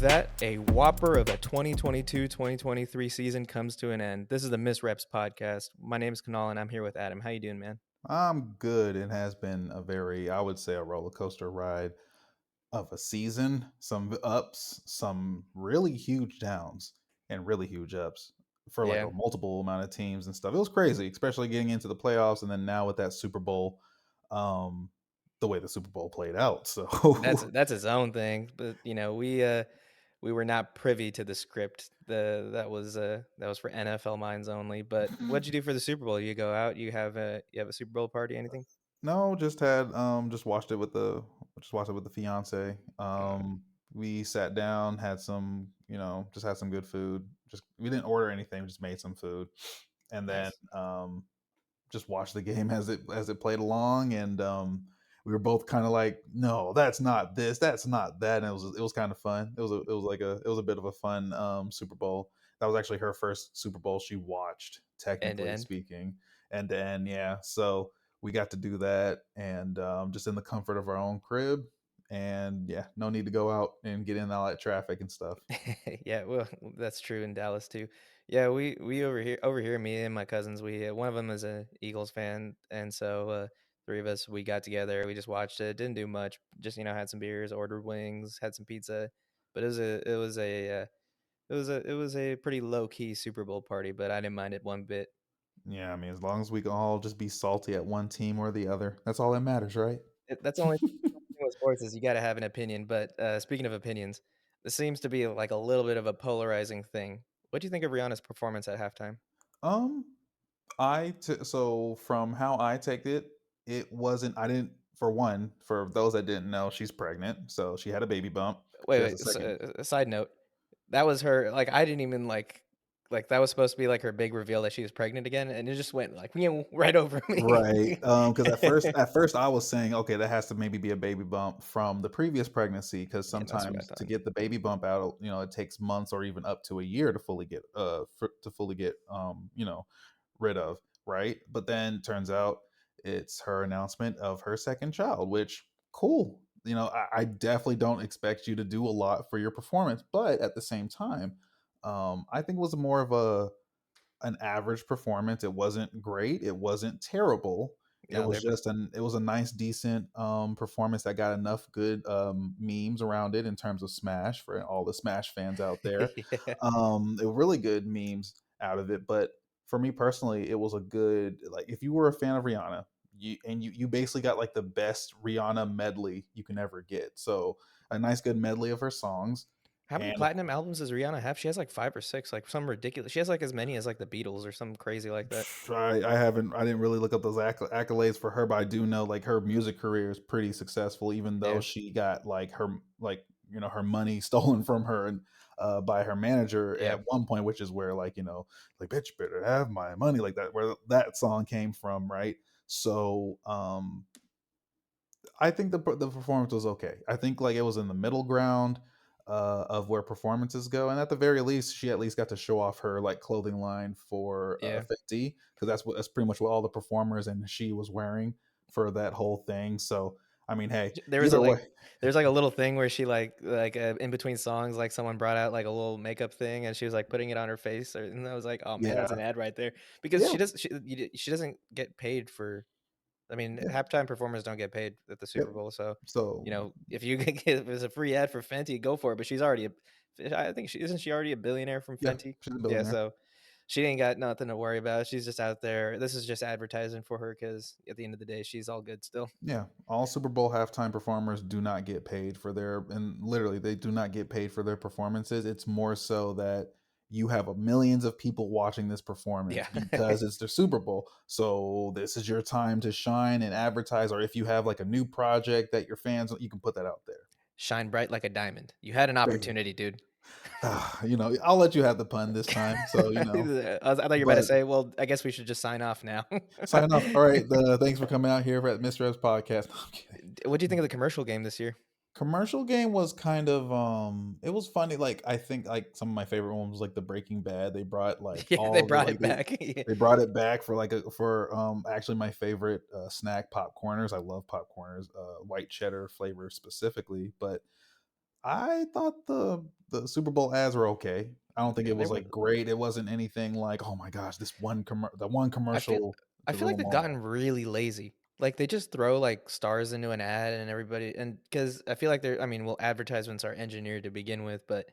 that, a whopper of a 2022-2023 season comes to an end. This is the Misreps podcast. My name is Kunal, and I'm here with Adam. How you doing, man? I'm good. It has been a very, I would say, a roller coaster ride of a season. Some ups, some really huge downs, and really huge ups for like Yeah, a multiple amount of teams and stuff. It was crazy, especially getting into the playoffs, and then now with that Super Bowl, um, the way the Super Bowl played out. So that's its own thing. But we were not privy to the script. That was for NFL minds only. But what'd you do for the Super Bowl? You go out, you have a Super Bowl party, anything? no, just had just watched it with the fiance. Uh, We sat down, had some, just had some good food. Just we didn't order anything, we just made some food. And then nice. just watched the game as it played along, and we were both kind of like, no, that's not this, that's not that. And it was kind of fun. It was a bit of a fun Super Bowl. That was actually her first Super Bowl she watched, End to technically end. speaking, end to end. Yeah, so we got to do that, and just in the comfort of our own crib. And yeah, no need to go out and get in all that traffic and stuff. Yeah, well, that's true in Dallas too. Yeah, we over here, me and my cousins, we one of them is a Eagles fan, and so three of us we got together. We just watched it. Didn't do much. Just had some beers, ordered wings, had some pizza. But it was a pretty low key Super Bowl party. But I didn't mind it one bit. Yeah, I mean, as long as we can all just be salty at one team or the other, that's all that matters, right? That's the only thing with sports is you got to have an opinion. But speaking of opinions, this seems to be like a little bit of a polarizing thing. What do you think of Rihanna's performance at halftime? Um, so from how I take it, it wasn't. I didn't. For one, for those that didn't know, she's pregnant, so she had a baby bump. Wait, She has a wait. second. A side note. That was her. Like, I didn't even like that was supposed to be like her big reveal that she was pregnant again, and it just went like right over me. Right. Because at first I was saying, okay, that has to maybe be a baby bump from the previous pregnancy, because Yeah, that's what I sometimes to thought. get the baby bump out, it takes months or even up to a year to fully get rid of, right? But then turns out it's her announcement of her second child, which cool. I definitely don't expect you to do a lot for your performance, but at the same time, I think it was more of an average performance. It wasn't great. It wasn't terrible. No, they're It was a nice, decent performance that got enough good memes around it in terms of Smash for all the Smash fans out there. yeah. It were really good memes out of it. But for me personally, it was a good, like, if you were a fan of Rihanna, you basically got like the best Rihanna medley you can ever get. So a nice good medley of her songs. How many And platinum albums does Rihanna have? She has like five or six, like some ridiculous. She has like as many as like the Beatles or something crazy like that. I didn't really look up those accolades for her, but I do know like her music career is pretty successful, even though Yeah, she got her money stolen from her and by her manager yeah. at one point, which is where like, bitch, you better have my money, like that, where that song came from, right? So I think the performance was okay. I think like it was in the middle ground of where performances go, and at the very least, she at least got to show off her like clothing line for Yeah. Fenty, because that's pretty much what all the performers and she was wearing for that whole thing. So I mean, hey, There was a either like, way, there's like a little thing where she in between songs, like someone brought out like a little makeup thing, and she was like putting it on her face, and I was like, oh man, that's an yeah, ad right there because yeah, she doesn't get paid for. I mean, yeah, halftime performers don't get paid at the yep. Super Bowl, so So if you could get if it's a free ad for Fenty, go for it. But she's already I think she already a billionaire from yeah, Fenty? she's a Yeah, billionaire. so she ain't got nothing to worry about. She's just out there. This is just advertising for her because at the end of the day, she's all good still. Yeah, all Super Bowl halftime performers do not get paid for and literally they do not get paid for their performances. It's more so that you have millions of people watching this performance Yeah. because it's the Super Bowl. So this is your time to shine and advertise, or if you have like a new project that your fans, you can put that out there. Shine bright like a diamond. You had an There you opportunity, dude. go. I'll let you have the pun this time. So, I thought you were about to but say, well, I guess we should just sign off now. sign off. All right. Thanks for coming out here at Mr. Ev's podcast. No, I'm kidding. What do you think of the commercial game this year? Commercial game was kind of it was funny. Like, I think like some of my favorite ones was like the Breaking Bad. They brought like Yeah, they all the brought like it back. they brought it back for like for actually my favorite snack, popcorners. I love popcorners, white cheddar flavor specifically. But I thought the Super Bowl ads were okay. I don't think Yeah, it there was, was like, great. It wasn't anything like, "Oh my gosh, this the one I feel commercial I to feel rule like them they've all." gotten really lazy. Like, they just throw, like, stars into an ad and everybody and because I feel like they're I mean, well, advertisements are engineered to begin with, but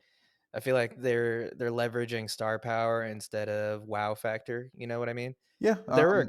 I feel like they're leveraging star power instead of wow factor, you know what I mean? Yeah, There were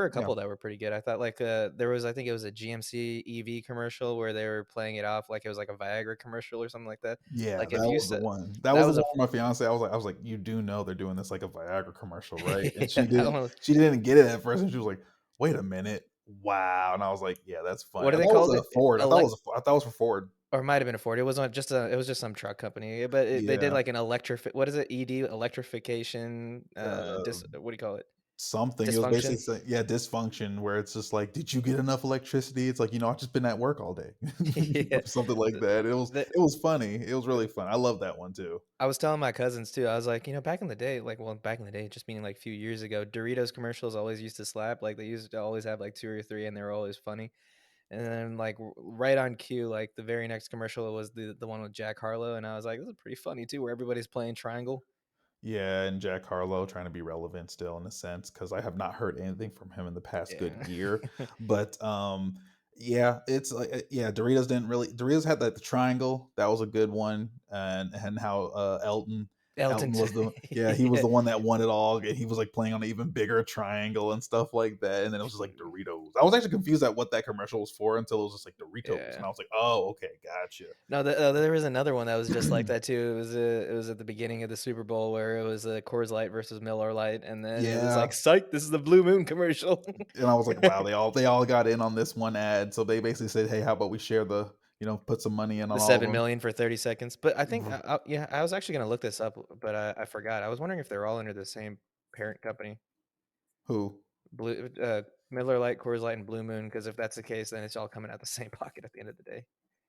a yeah. couple that were pretty good. I thought, like, there was I think it was a GMC EV commercial where they were playing it off like it was like a Viagra commercial or something like that. Yeah, Like, that if you was the said one. That that was the was a one with my fiancé. I was like, "You do know they're doing this like a Viagra commercial, right?" And yeah, that one was she didn't get it at first, and she was like, "Wait a minute. Wow." And I was like, "Yeah, that's funny." what I do thought they it called was it? a Ford. Elect I thought it was for Ford. or it might have been a Ford. It wasn't just a it was just some truck company, but they did Yeah. like an electric what is it? ED, electrification, Uh, what do you call it? something. It was Dysfunction? basically saying, yeah, dysfunction where it's just like, "Did you get enough electricity?" It's like, "I've just been at work all day." Yeah. Or something like The that. the It was funny. It was really fun. I love that one too. I was telling my cousins too, I was like, back in the day, like, well, back in the day, just meaning like a few years ago, Doritos commercials always used to slap. Like, they used to always have like 2 or 3 and they were always funny. And then, like, right on cue, like, the very next commercial was the one with Jack Harlow, and I was like, "This is pretty funny too," where everybody's playing Triangle. Yeah, and Jack Harlow trying to be relevant still in a sense because I have not heard anything from him in the past good Yeah. year. But yeah, it's like yeah, Doritos had that the triangle that was a good one, and how Elton Elton was the yeah he was yeah. the one that won it all, and he was like playing on an even bigger triangle and stuff like that, and then it was just like Doritos. I was actually confused at what that commercial was for until it was just like Doritos, and Yeah. I was like, oh okay, gotcha. No, there was another one that was just like that too. It was at the beginning of the Super Bowl where it was, Coors Light versus Miller Lite, and then it was Yeah, like, "Psych, this is the Blue Moon commercial." and I was like, wow, they all got in on this one ad. So they basically said, hey, how about we share put some money in The on all of 7,000,000 for 30 seconds, but I think, them. yeah, I was actually gonna look this up, but I forgot. I was wondering if they're all under the same parent company. Who? Blue Miller Lite, Coors Light, and Blue Moon. Because if that's the case, then it's all coming out the same pocket at the end of the day.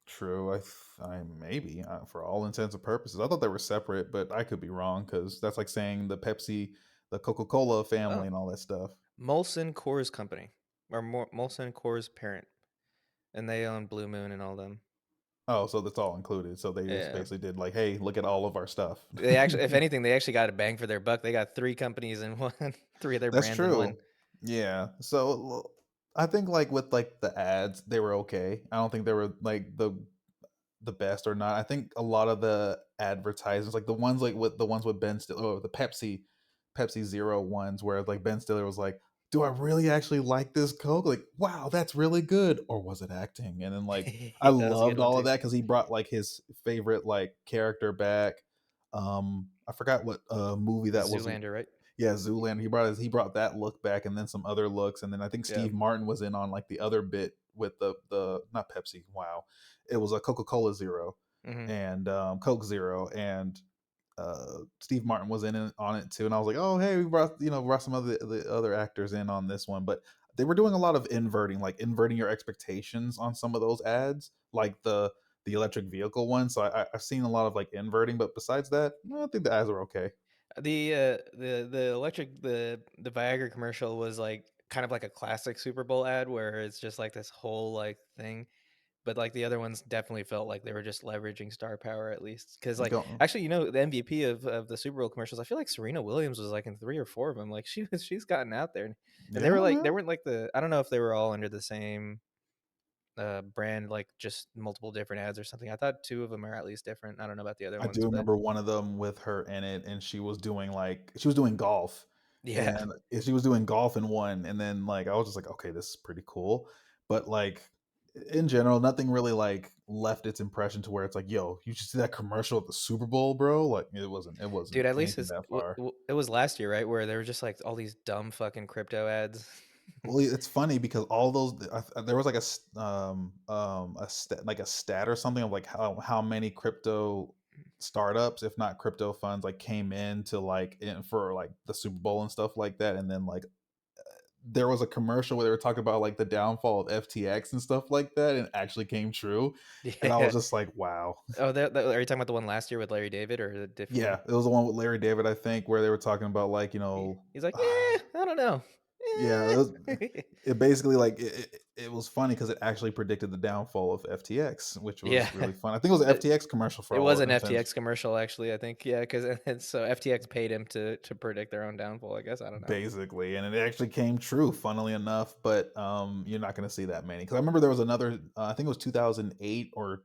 True. I maybe for all intents and purposes, I thought they were separate, but I could be wrong because that's like saying the Coca Cola Oh, family, and all that stuff. Molson Coors Company, or Molson Coors parent, and they own Blue Moon and all them. Oh, so that's all included. So they just Yeah. basically did like, hey, look at all of our stuff. They actually if anything, they actually got a bang for their buck. They got 3 companies in one, 3 of their That's brands in true. one. Yeah. So I think like with like the ads, they were okay. I don't think they were like the best or not. I think a lot of the advertisements, like the ones like with the ones with Ben Stiller, the Pepsi Zero ones, where like Ben Stiller was like, "Do I really actually like this Coke? Like, wow, that's really good." Or was it acting? And then like I That was a good loved one all of too. that because he brought like his favorite like character back. I forgot what movie that was. Zoolander, right? Yeah, Zoolander. He brought that look back, and then some other looks, and then I think Yeah. Steve Martin was in on like the other bit with the not Pepsi. Wow, it was a Coca Cola Zero Mhm. and Coke Zero, and Steve Martin was in it, on it too. And I was like, oh hey, we brought some of the other actors in on this one, but they were doing a lot of inverting your expectations on some of those ads, like the electric vehicle one. So I've seen a lot of like inverting, but besides that, I think the ads are okay. The Viagra commercial was, like, kind of like a classic Super Bowl ad where it's just, like, this whole, like, thing, but, like, the other ones definitely felt like they were just leveraging star power at least. Because like Go, actually, the MVP of the Super Bowl commercials, I feel like Serena Williams was, like, in 3 or 4 of them, like, she's gotten out there, and yeah, yeah. they weren't, like, I don't know if they were all under the same, brand, like, just multiple different ads or something. I thought 2 of them are at least different. I don't know about the other I do ones, but remember one of them with her in it, and she was doing golf, yeah. and she was doing golf in one, and then like I was just like, okay, this is pretty cool, but like in general, nothing really like left its impression to where it's like, yo, you should see that commercial at the Super Bowl, bro. Like it Dude, wasn't at least anything that far. it was last year, right, where there were just, like, all these dumb fucking crypto ads. Well, it's funny because all those there was like like a stat or something of like how many crypto startups, if not crypto funds, like came in to for like the Super Bowl and stuff like that, and then like there was a commercial where they were talking about like the downfall of FTX and stuff like that, and it actually came true, and I was Yeah. just like, wow. Oh, are you talking about the one last year with Larry David or a different one? Yeah, it was the one with Larry David, I think, where they were talking about He's like, "Yeah, I don't know. Yeah, it basically like it was funny because it actually predicted the downfall of FTX, which was Yeah. really fun. I think it was an It FTX commercial for it all was our an intents. FTX commercial actually, I think, yeah, 'cause and so FTX paid him to predict their own downfall, I guess, I don't know. Basically, and it actually came true, funnily enough. But you're not going to see that many because I remember there was another. I think it was 2008 or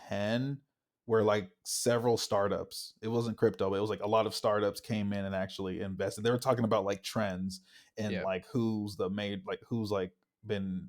10, where like several startups. It wasn't crypto, but it was like a lot of startups came in and actually invested. They were talking about like trends and Yeah. like who's like been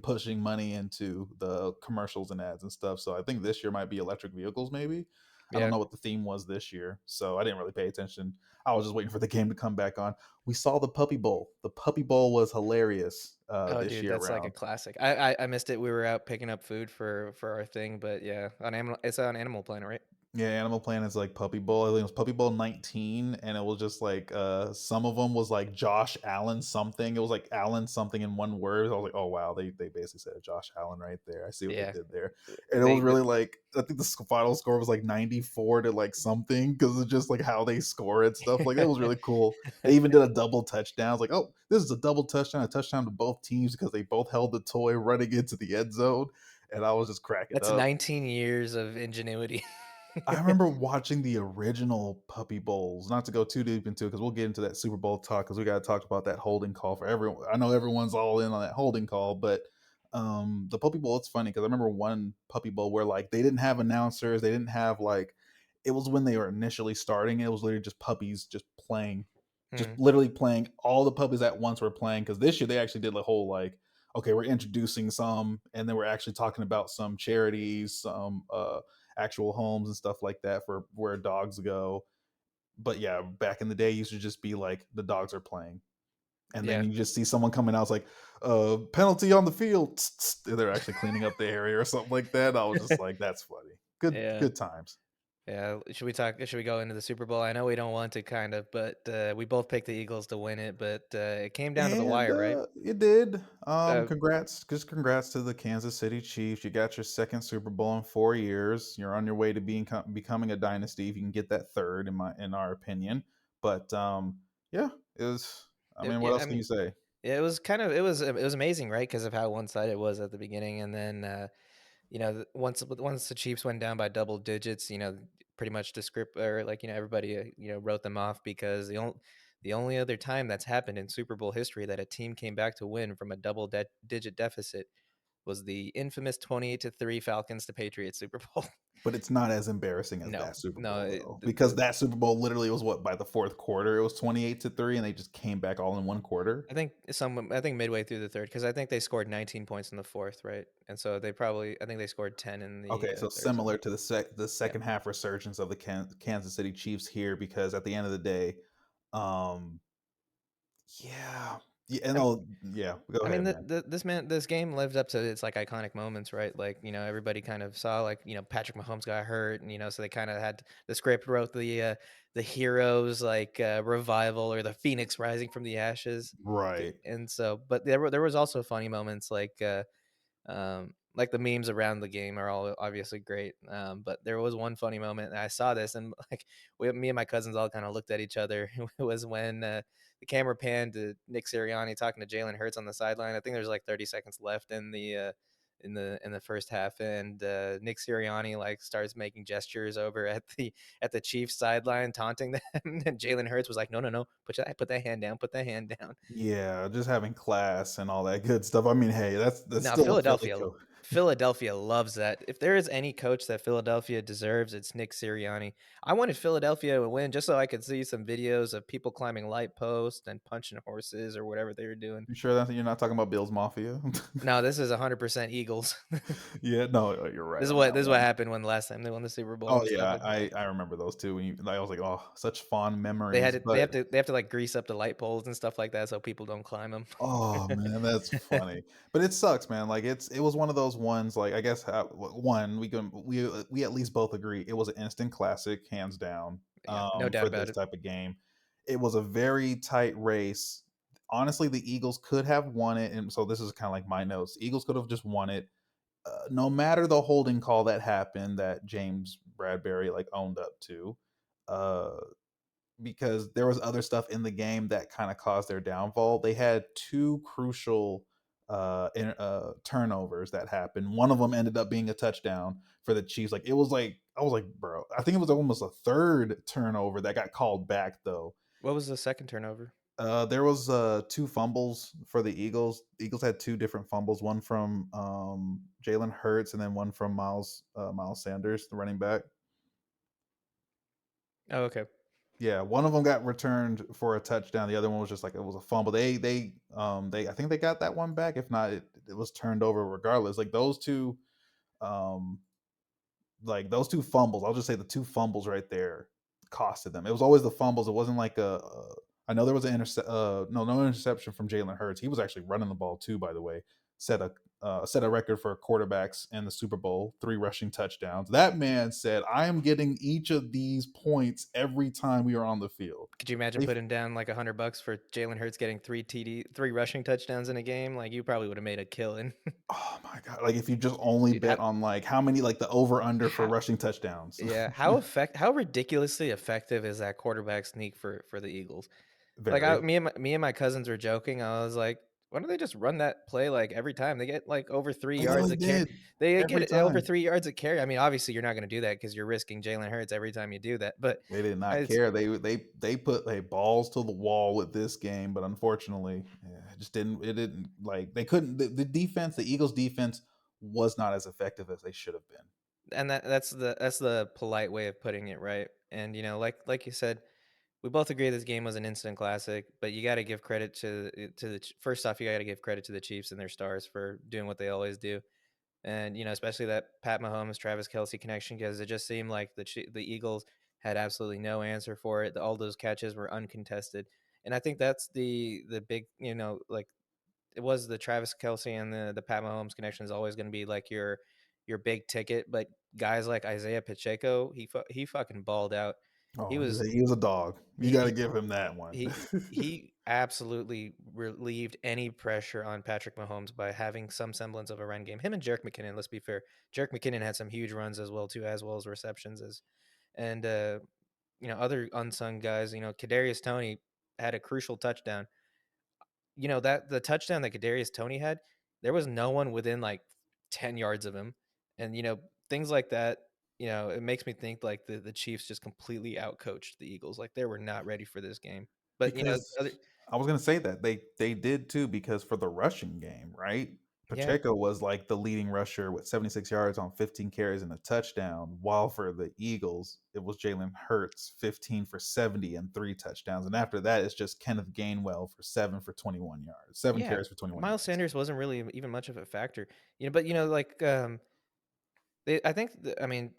pushing money into the commercials and ads and stuff. So I think this year might be electric vehicles, maybe. I don't Yeah. know what the theme was this year, so I didn't really pay attention. I was just waiting for the game to come back on. We saw the Puppy Bowl. The Puppy Bowl was hilarious Oh, this dude, year that's like a around. classic. I missed it, we were out picking up food for our thing, but yeah, on Animal it's on Animal Planet, right? Yeah, Animal Planet's like Puppy Bowl. I think it was Puppy Bowl 19, and it was just like some of them was like Josh Allen something. It was like Allen something in one word. I was like, oh wow, they basically said Josh Allen right there. I see what they Yeah. did there, and it was They really like I think the final score was like 94 to like something because it's just like how they score and stuff. Like that was really cool. They even did a double touchdown. I was like, oh, this is a touchdown to both teams because they both held the toy running into the end zone, and I was just cracking That's up. 19 years of ingenuity. I remember watching the original Puppy Bowls. Not to go too deep into it, because we'll get into that Super Bowl talk. Because we got to talk about that holding call for everyone. I know everyone's all in on that holding call, but the Puppy Bowl. It's funny because I remember one Puppy Bowl where like they didn't have announcers. They didn't have like. It was when they were initially starting. It was literally just puppies just playing, just Mm, literally playing. All the puppies at once were playing. Because this year they actually did the whole like, okay, we're introducing some, and then we're actually talking about some charities, some actual homes and stuff like that for where dogs go. But yeah, back in the day, it used to just be like the dogs are playing, and then yeah. you just see someone coming out, it's like, penalty on the field. They're actually cleaning up the area or something like that. I was just like, that's funny. Yeah. Good times. Yeah, should we go into the Super Bowl? I know we don't want to kind of, but, we both picked the Eagles to win it, but, it came down to the And wire, right? it did. Uh, Congrats to the Kansas City Chiefs. You got your second Super Bowl in 4 years. You're on your way to becoming a dynasty if you can get that third, in our opinion. But yeah, it was. I mean, what yeah, else can you say? yeah, it was kind of it was amazing, right? Because of how one-sided it was at the beginning, and then, once the Chiefs went down by double digits, pretty much the script or like, everybody, wrote them off because the only other time that's happened in Super Bowl history that a team came back to win from a digit deficit was the infamous 28-3 Falcons to Patriots Super Bowl. But it's not as embarrassing as No, that Super no, Bowl though, because that Super Bowl literally was what, by the fourth quarter it was 28-3, and they just came back all in one quarter. I think midway through the third because I think they scored 19 points in the fourth, right? And so I think they scored 10 in the Okay, so third, something similar like to the yeah. second half resurgence of the Kansas City Chiefs here, because at the end of the day, um, yeah, yeah, no, yeah. Go I mean, ahead, man. this game lived up to its like iconic moments, right? Like, everybody kind of saw like, Patrick Mahomes got hurt, and so they kind of had the script wrote the heroes like revival or the phoenix rising from the ashes. Right. And so, but there was also funny moments like the memes around the game are all obviously great. But there was one funny moment, and I saw this, and like me and my cousins all kind of looked at each other. It was when the camera panned to Nick Sirianni talking to Jalen Hurts on the sideline. I think there's like 30 seconds left in the first half, and Nick Sirianni like starts making gestures over at the Chiefs sideline, taunting them. And Jalen Hurts was like, "No, no, no, put that hand down, put that hand down." Yeah, just having class and all that good stuff. I mean, hey, that's Now still a Philly coach. Philadelphia loves that. If there is any coach that Philadelphia deserves, it's Nick Sirianni. I wanted Philadelphia to win just so I could see some videos of people climbing light posts and punching horses or whatever they were doing. You sure that you're not talking about Bills Mafia? No, this is 100% Eagles. Yeah, no, you're right on This that is what one. happened when last time they won the Super Bowl Oh and stuff. yeah, I remember those two. When I was like, oh, such fond They had memories. it, But they have to like grease up the light poles and stuff like that so people don't climb them. oh man, that's funny. But it sucks, man. Like it was one of those ones. Like I guess one we at least both agree it was an instant classic, hands down. Yeah, no doubt For about this it. type of game, it was a very tight race. Honestly, the Eagles could have won it, and so this is kind of like my notes. Eagles could have just won it, no matter the holding call that happened that James Bradbury like owned up to. Uh, because there was other stuff in the game that kind of caused their downfall. They had two crucial turnovers that happened. One of them ended up being a touchdown for the Chiefs. Like it was like I was like, bro, I think it was almost a third turnover that got called back though. What was the second turnover? There was two fumbles for the Eagles. The Eagles had two different fumbles, one from Jalen Hurts and then one from Miles Sanders, the running back. Oh, okay. Yeah, one of them got returned for a touchdown. The other one was just like it was a fumble. They I think they got that one back. If not, it was turned over regardless. Um like those two fumbles, I'll just say the two fumbles right there costed them. It was always the fumbles. It wasn't like I know there was an no interception from Jalen Hurts. He was actually running the ball too, by the way. Set a record for quarterbacks in the Super Bowl, 3 rushing touchdowns. That man said, "I am getting each of these points every time we are on the field." Could you imagine They putting down like $100 for Jalen Hurts getting three rushing touchdowns in a game? Like you probably would have made a killing. Oh my god! Like if you just only Dude, bet on like how many like the over under for how rushing touchdowns. yeah, how ridiculously effective is that quarterback sneak for the Eagles? Like Very. me and my cousins were joking. I was like, why don't they just run that play like every time? They get like over three They yards literally a carry. did They every get over time. 3 yards a carry. I mean, obviously you're not going to do that because you're risking Jalen Hurts every time you do that. But They did not it's care. They put like balls to the wall with this game, but unfortunately, yeah, it just didn't. It didn't like they couldn't. The defense, the Eagles' defense, was not as effective as they should have been. and that's the polite way of putting it, right? And like you said, we both agree this game was an instant classic. But you got to give credit first off, you got to give credit to the Chiefs and their stars for doing what they always do. And especially that Pat Mahomes Travis Kelsey connection, because it just seemed like the Eagles had absolutely no answer for it. All those catches were uncontested, and I think that's the big like it was the Travis Kelsey and the Pat Mahomes connection is always going to be like your big ticket. But guys like Isaiah Pacheco, he fucking balled out. He Oh, was he was a dog. You got to he give him that one. he absolutely relieved any pressure on Patrick Mahomes by having some semblance of a run game. Him and Jerick McKinnon, let's be fair. Jerick McKinnon had some huge runs as well too, as well as receptions and other unsung guys. Kadarius Toney had a crucial touchdown. That the touchdown that Kadarius Toney had, there was no one within like 10 yards of him, and things like that. It makes me think like the Chiefs just completely outcoached the Eagles. Like they were not ready for this game. But Because other I was gonna say that they did too, because for the rushing game, right? yeah, Pacheco was like the leading rusher with 76 yards on 15 carries and a touchdown, while for the Eagles, it was Jalen Hurts, 15 for 70 and 3 touchdowns. And after that, it's just Kenneth Gainwell for 7 for 21 yards, seven yeah. carries for 21 Miles yards. Sanders wasn't really even much of a factor. But like I think I mean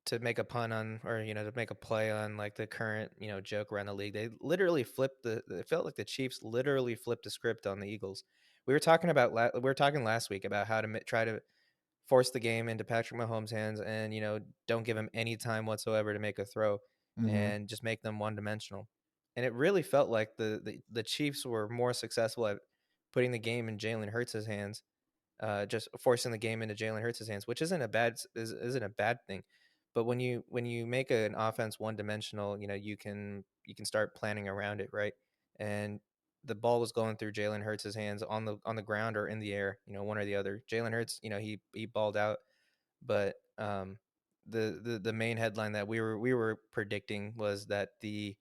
to make a pun on or to make a play on like the current joke around the league, they literally flipped it felt like the Chiefs literally flipped the script on the Eagles. We were talking last week about how to try to force the game into Patrick Mahomes' hands and don't give him any time whatsoever to make a throw Hmm. and just make them one dimensional. And it really felt like the Chiefs were more successful at putting the game in Jalen Hurts' hands, just forcing the game into Jalen Hurts' hands, which isn't a bad thing. But when you make an offense one dimensional, you can start planning around it, right? And the ball was going through Jalen Hurts' hands on the ground or in the air, one or the other. Jalen Hurts, he balled out, but the main headline that we were predicting was that the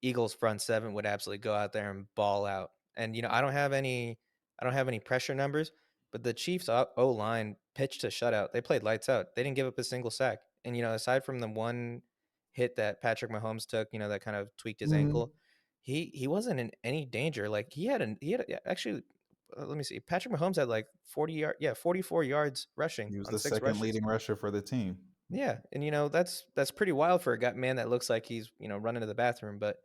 Eagles front seven would absolutely go out there and ball out. And I don't have any pressure numbers, but the Chiefs O line pitched a shutout. They played lights out. They didn't give up a single sack. And aside from the one hit that Patrick Mahomes took, that kind of tweaked his Hmm. ankle, he wasn't in any danger. Like yeah, actually let me see. Patrick Mahomes had like 44 yards rushing He was on the six second rushes. leading rusher for the team. Yeah, and that's pretty wild for a guy man that looks like he's running to the bathroom, but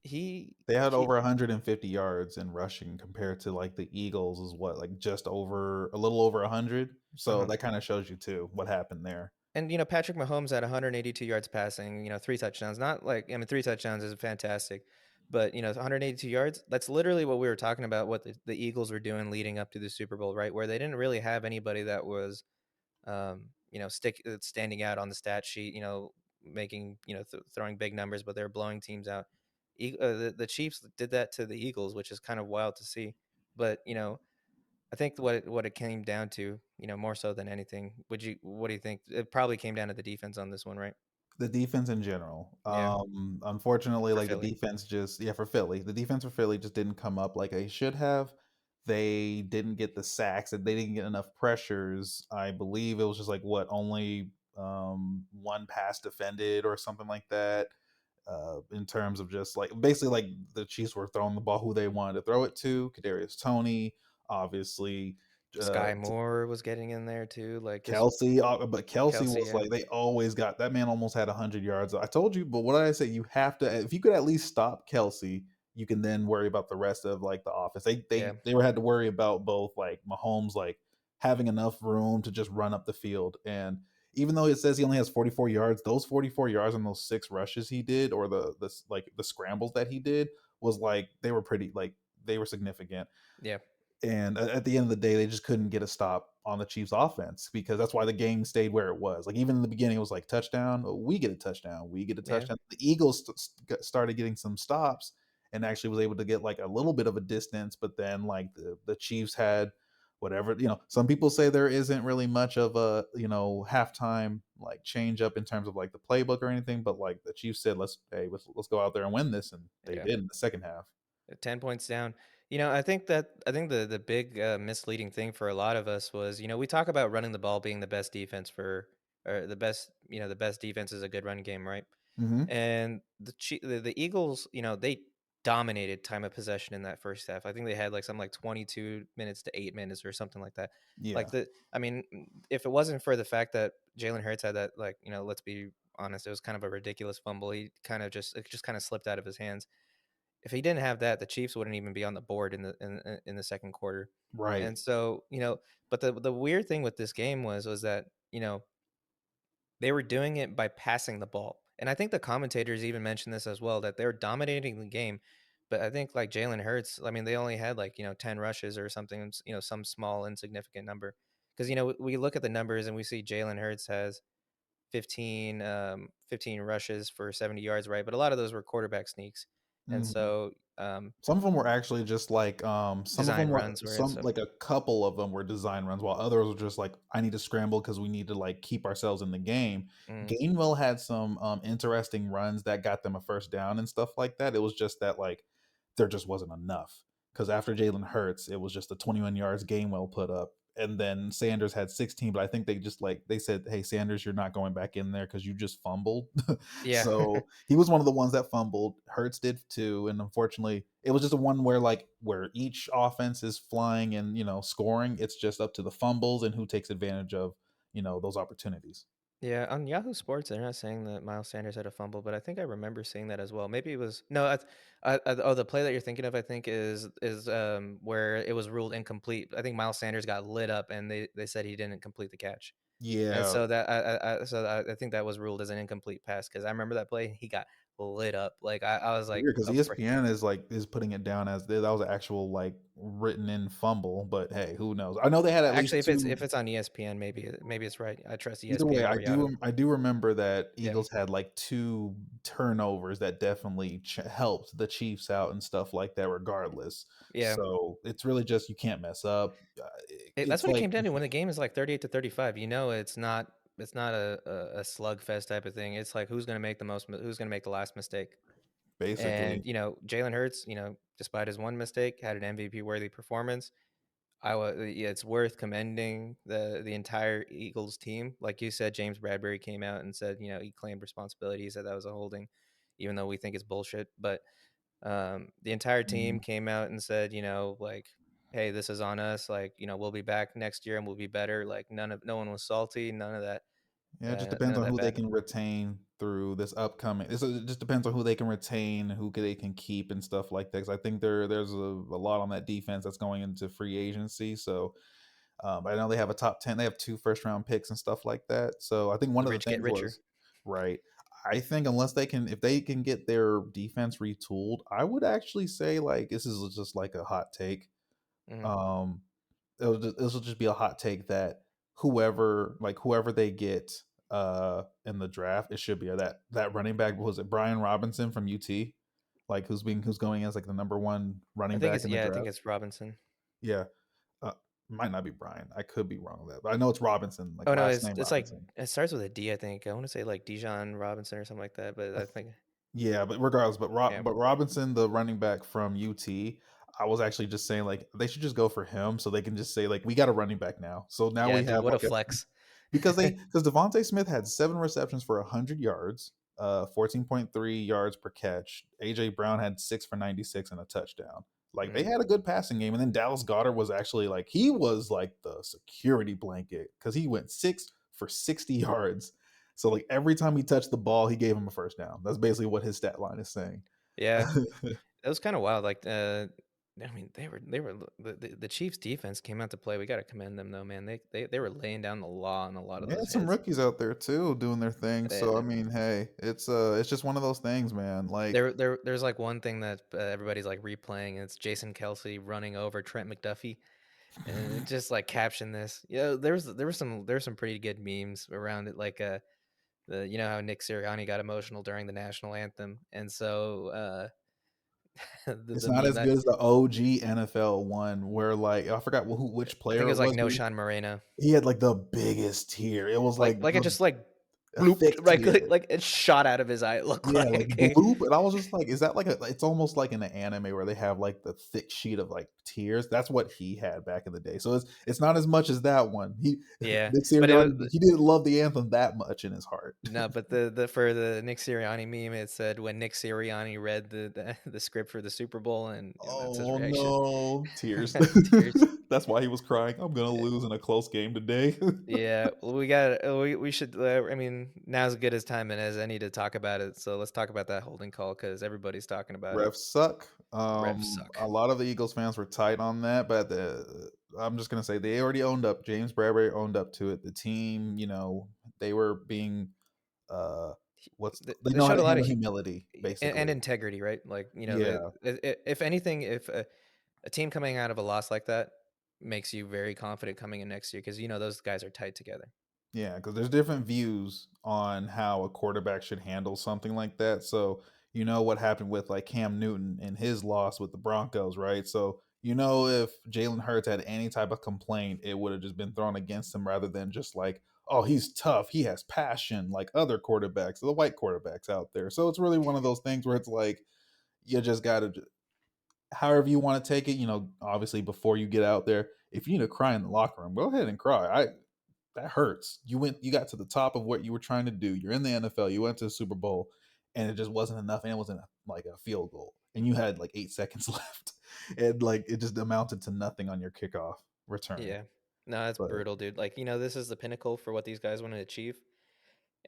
he They had he over 150 yards in rushing compared to like the Eagles is what like just over a little over 100. So uh-huh. that kind of shows you too what happened there. And Patrick Mahomes had 182 yards passing, three touchdowns. Not like I mean, three touchdowns is fantastic, but 182 yards. That's literally what we were talking about. What the Eagles were doing leading up to the Super Bowl, right? Where they didn't really have anybody that was, standing out on the stat sheet. making throwing big numbers, but they were blowing teams out. The Chiefs did that to the Eagles, which is kind of wild to see. But I think what it came down to, more so than anything, what do you think? It probably came down to the defense on this one, right? The defense in general. Yeah, Unfortunately, for like the Philly. defense just yeah for Philly, the defense for Philly just didn't come up like they should have. They didn't get the sacks and they didn't get enough pressures. I believe it was just like what only one pass defended or something like that. In terms of just like basically like the Chiefs were throwing the ball who they wanted to throw it to. Kadarius Tony, obviously, uh, Sky Moore was getting in there too, like just Kelsey, but Kelsey Kelsey. was Yeah, like they always got that man almost had 100 yards. I told you, but what did I say? You have to if you could at least stop Kelsey, you can then worry about the rest of like the offense. They yeah, they they were had to worry about both like Mahomes like having enough room to just run up the field. And even though it says he only has 44 yards, those 44 yards and those six rushes he did, or the scrambles that he did was like they were pretty like they were significant. yeah, And at the end of the day, they just couldn't get a stop on the Chiefs' offense because that's why the game stayed where it was. Like even in the beginning, it was like touchdown, oh, we get a touchdown, we get a yeah, touchdown. The Eagles started getting some stops and actually was able to get like a little bit of a distance, but then like the Chiefs had whatever some people say there isn't really much of a halftime like change up in terms of like the playbook or anything, but like the Chiefs said, let's go out there and win this, and they yeah. did in the second half. 10 points down. I think the big misleading thing for a lot of us was, we talk about running the ball being the best defense for, or the best defense is a good run game, right? Hmm. And the Eagles, they dominated time of possession in that first half. I think they had like something like 22 minutes to 8 minutes or something like that. Yeah. Like I mean, if it wasn't for the fact that Jalen Hurts had that, like, let's be honest, it was kind of a ridiculous fumble. It just kind of slipped out of his hands. If he didn't have that, the Chiefs wouldn't even be on the board in the second quarter. Right. And so, but the weird thing with this game was that, they were doing it by passing the ball. And I think the commentators even mentioned this as well, that they were dominating the game. But I think like Jalen Hurts, I mean, they only had like, 10 rushes or something, some small insignificant number. Because, we look at the numbers and we see Jalen Hurts has 15 rushes for 70 yards, right? But a lot of those were quarterback sneaks. And Mhm. so Some of them were actually just like, some of them design were runs, right? some So like a couple of them were design runs, while others were just like, "I need to scramble because we need to, like, keep ourselves in the game." mm, Gainwell had some, interesting runs that got them a first down and stuff like that. It was just that, like, there just wasn't enough. Because after Jalen Hurts, it was just the 21 yards Gainwell put up, and then Sanders had 16, but I think they just, like they said, "Hey, Sanders, you're not going back in there because you just fumbled." yeah. So he was one of the ones that fumbled. Hurts did too, and unfortunately, it was just a one where like where each offense is flying and scoring. It's just up to the fumbles and who takes advantage of those opportunities. Yeah, on Yahoo Sports, they're not saying that Miles Sanders had a fumble, but I think I remember seeing that as well. Maybe it was no. Oh, the play that you're thinking of, I think, is where it was ruled incomplete. I think Miles Sanders got lit up, and they said he didn't complete the catch, and Yeah, so I think that was ruled as an incomplete pass because I remember that play. He got lit up. Like I was like, weird because oh frick. ESPN is putting it down as that was an actual like written in fumble, but hey, who knows? I know they had at Actually, least two. if it's on ESPN, maybe it's right. I trust Either way, ESPN over Yahoo. I do remember that Yeah, Eagles had like two turnovers that definitely helped the Chiefs out and stuff like that. Regardless, yeah. so it's really just you can't mess up. That's It's what it like came down to when the game is like 38-35. It's not a slugfest type of thing. It's like who's gonna make the last mistake. And basically, Jalen Hurts, despite his one mistake, had an MVP worthy performance. Yeah, it's worth commending the entire Eagles team. Like you said, James Bradbury came out and said, he claimed responsibility. He said that was a holding, even though we think it's bullshit. But the entire team mm, came out and said, like, "Hey, this is on us. Like, we'll be back next year and we'll be better." Like, no one was salty. None of that. yeah, it just None depends of on that who they bad. can retain through this upcoming. It just depends on who they can retain, they can keep, and stuff like that. 'Cause I think there's a lot on that defense that's going into free agency. So I know they have a top 10. They have two first round picks and stuff like that. So I think one The of the rich get things richer. was right. I think if they can get their defense retooled, I would actually say like this is just like a hot take. Hmm. Um, this will just be a hot take that whoever they get, in the draft. It should be, or that running back, was it Brian Robinson from UT? Like who's going as like the number one I running think back it's in the yeah, I think draft? it's Robinson. Yeah. Uh, might not be Brian. I could be wrong with that, but I know it's Robinson, like Oh no, last name it's like Robinson. it starts with a D, I think. I want to say like Dijon Robinson or something like that, but I I think Yeah, but regardless, yeah, But Robinson, the running back from UT, I was actually just saying like they should just go for him so they can just say like we got a running back now. So now yeah, we dude, have what a like a flex. because Devontae Smith had 7 receptions for 100 yards, 14.3 yards per catch. AJ Brown had 6 for 96 and a touchdown. Like they Mm. had a good passing game, and then Dallas Goddard was actually like he was like the security blanket because he went 6 for 60 yards. So like every time he touched the ball, he gave him a first down. That's basically what his stat line is saying. Yeah, that was kind of wild. Like, I mean, they were the Chiefs' defense came out to play. We got to commend them though, man. They were laying down the law on a lot of Yeah, those some hits. rookies out there too doing their thing. So I Uh, mean, hey, it's just one of those things, man. Like there's like one thing that everybody's like replaying. And it's Jason Kelsey running over Trent McDuffie, and it just like caption this. Yeah, there was some pretty good memes around it. Like you know how Nick Sirianni got emotional during the national anthem, and so it's the not meme as that good as the OG NFL one where like I forgot which I think player it it was like was, No but Sean Moreno. he had like the biggest tear. It was like Like it the just like a blooped thick like tear. like it shot out of his eye. It looked Yeah, like like bloop. And I was just like, is that like a it's almost like in the anime where they have like the thick sheet of like tears. That's what he had back in the day. So it's not as much as that one. He yeah, Nick but it Sirianni, was he didn't love the anthem that much in his heart. no, but the for the Nick Sirianni meme, it said when Nick Sirianni read the script for the Super Bowl, and that's his Oh reaction. no, tears. Tears. That's why he was crying. I'm gonna lose in a close game today. Yeah, well, we should. I mean, now's as good as time and as any to talk about it. So let's talk about that holding call because everybody's talking about it. Refs suck. Refs suck. A lot of the Eagles fans were tight on that, but I'm just gonna say they already owned up. James Bradbury owned up to it. The team, they were being uh, they They know how showed a to lot of handle humility, and basically. integrity, right? Like Yeah, if anything, if a team coming out of a loss like that makes you very confident coming in next year because those guys are tight together. yeah, because there's different views on how a quarterback should handle something like that. So you know what happened with like Cam Newton and his loss with the Broncos, right? So if Jalen Hurts had any type of complaint, it would have just been thrown against him rather than just like, oh, he's tough, he has passion, like other quarterbacks, the white quarterbacks out there. So it's really one of those things where it's like you just gotta, however you want to take it. Obviously before you get out there, if you need to cry in the locker room, go ahead and cry. That hurts. You got to the top of what you were trying to do. You're in the NFL. You went to the Super Bowl, and it just wasn't enough. And it wasn't like a field goal, and you had like 8 seconds left, and like it just amounted to nothing on your kickoff return. Yeah, no, that's But brutal, dude. Like this is the pinnacle for what these guys want to achieve.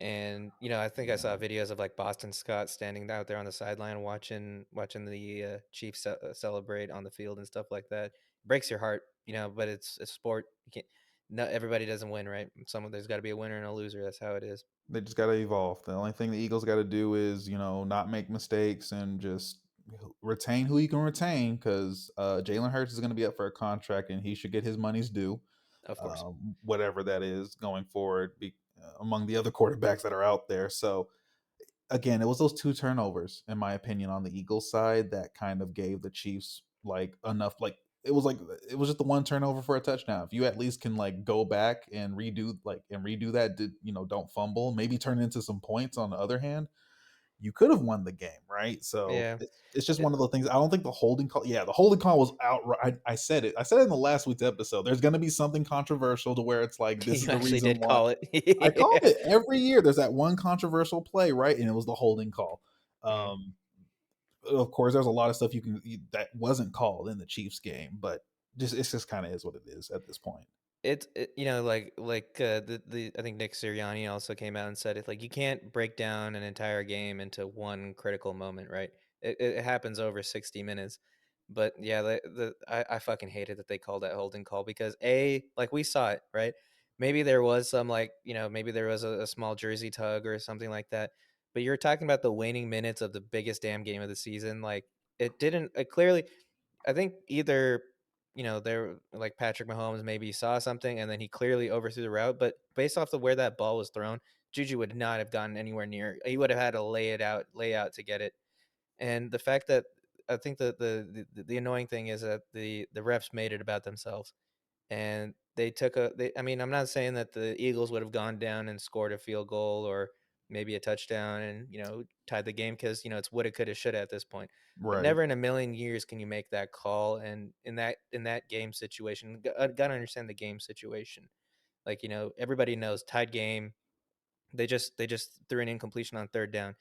And I think I saw yeah, videos of like Boston Scott standing out there on the sideline watching the Chiefs celebrate on the field and stuff like that. Breaks your heart, but it's a sport. You can't. Not everybody doesn't win, right? There's got to be a winner and a loser. That's how it is. they just got to evolve. The only thing the Eagles got to do is not make mistakes and just retain who you can retain because Jalen Hurts is going to be up for a contract and he should get his money's due, Of course. whatever that is going forward, among the other quarterbacks that are out there. So again, it was those 2 turnovers, in my opinion, on the Eagles side that kind of gave the Chiefs like enough. Like it was just the one turnover for a touchdown. If you at least can like go back and redo that, don't fumble, maybe turn it into some points. On the other hand, you could have won the game, right? So Yeah. it's just It, one of those things. I don't think the holding call. Yeah, the holding call was outright. I said it. I said it in the last week's episode. There's going to be something controversial to where it's like this you is the actually reason did why. call I called it. it every year. There's that one controversial play, right? And it was the holding call. Mm. Um, of course, there's a lot of stuff that wasn't called in the Chiefs game, but it's just kind of is what it is at this point. Like I think Nick Sirianni also came out and said it like you can't break down an entire game into one critical moment, right? It happens over 60 minutes. But yeah, I fucking hated that they called that holding call because like we saw it, right? Maybe there was some like, maybe there was a small jersey tug or something like that. But you're talking about the waning minutes of the biggest damn game of the season. Like it clearly I think either there like Patrick Mahomes maybe saw something and then he clearly overthrew the route, but based off of where that ball was thrown, Juju would not have gotten anywhere near. He would have had to lay out to get it. And the fact that I think that the annoying thing is that the refs made it about themselves, and they took a. I mean, I'm not saying that the Eagles would have gone down and scored a field goal or maybe a touchdown and tied the game, because it's woulda, coulda, shoulda at this point. But Right. never in a million years can you make that call. And in that game situation, gotta understand the game situation. Like everybody knows tied game. They just threw an incompletion on third down.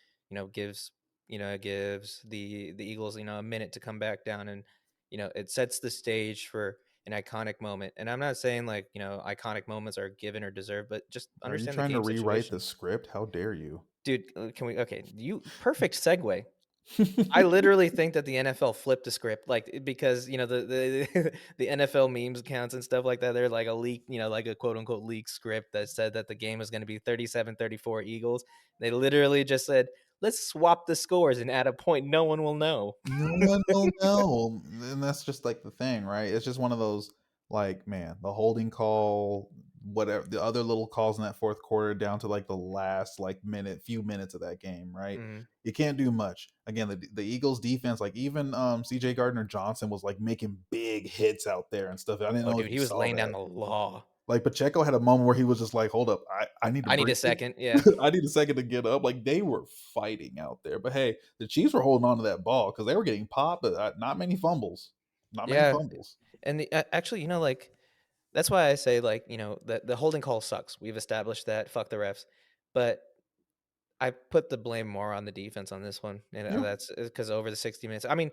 Gives the Eagles a minute to come back down, and it sets the stage for an iconic moment. And I'm not saying like iconic moments are given or deserved, but just Are you understand the trying to game rewrite the situation. script? How dare you? Dude, can we? Okay, you perfect segue. I literally think that the NFL flipped the script, like, because, the the NFL memes accounts and stuff like that, they're like a leak, like a quote unquote leak script that said that the game was gonna be 37-34 Eagles. They literally just said, "Let's swap the scores and add a point no one will know." No one will know, and that's just like the thing, right? It's just one of those, like, man, the holding call, whatever the other little calls in that fourth quarter, down to like the last like few minutes of that game, right? Mhm. You can't do much. Again, the Eagles defense, like even CJ Gardner Johnson was like making big hits out there and stuff. I didn't Oh, know if dude, you he was saw laying down that. the law. Like Pacheco had a moment where he was just like, "Hold up, I need to I need a breathe. second, yeah. I need a second to get up." Like they were fighting out there, but hey, the Chiefs were holding on to that ball because they were getting popped, but not many fumbles, not many Yeah, fumbles. and actually, like, that's why I say, like, the holding call sucks. We've established that, fuck the refs. But I put the blame more on the defense on this one, and Yeah. that's because over the 60 minutes. I mean,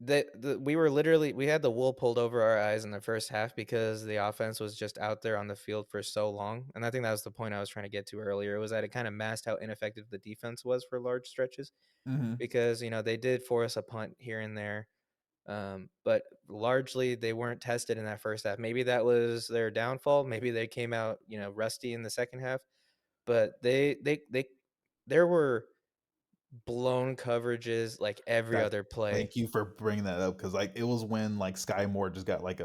we had the wool pulled over our eyes in the first half because the offense was just out there on the field for so long, and I think that was the point I was trying to get to earlier. Was that it kind of masked how ineffective the defense was for large stretches, Hmm. because they did force a punt here and there, but largely they weren't tested in that first half. Maybe that was their downfall. Maybe they came out rusty in the second half, but there were blown coverages like every That other play. Thank you for bringing that up because like it was when like Sky Moore just got like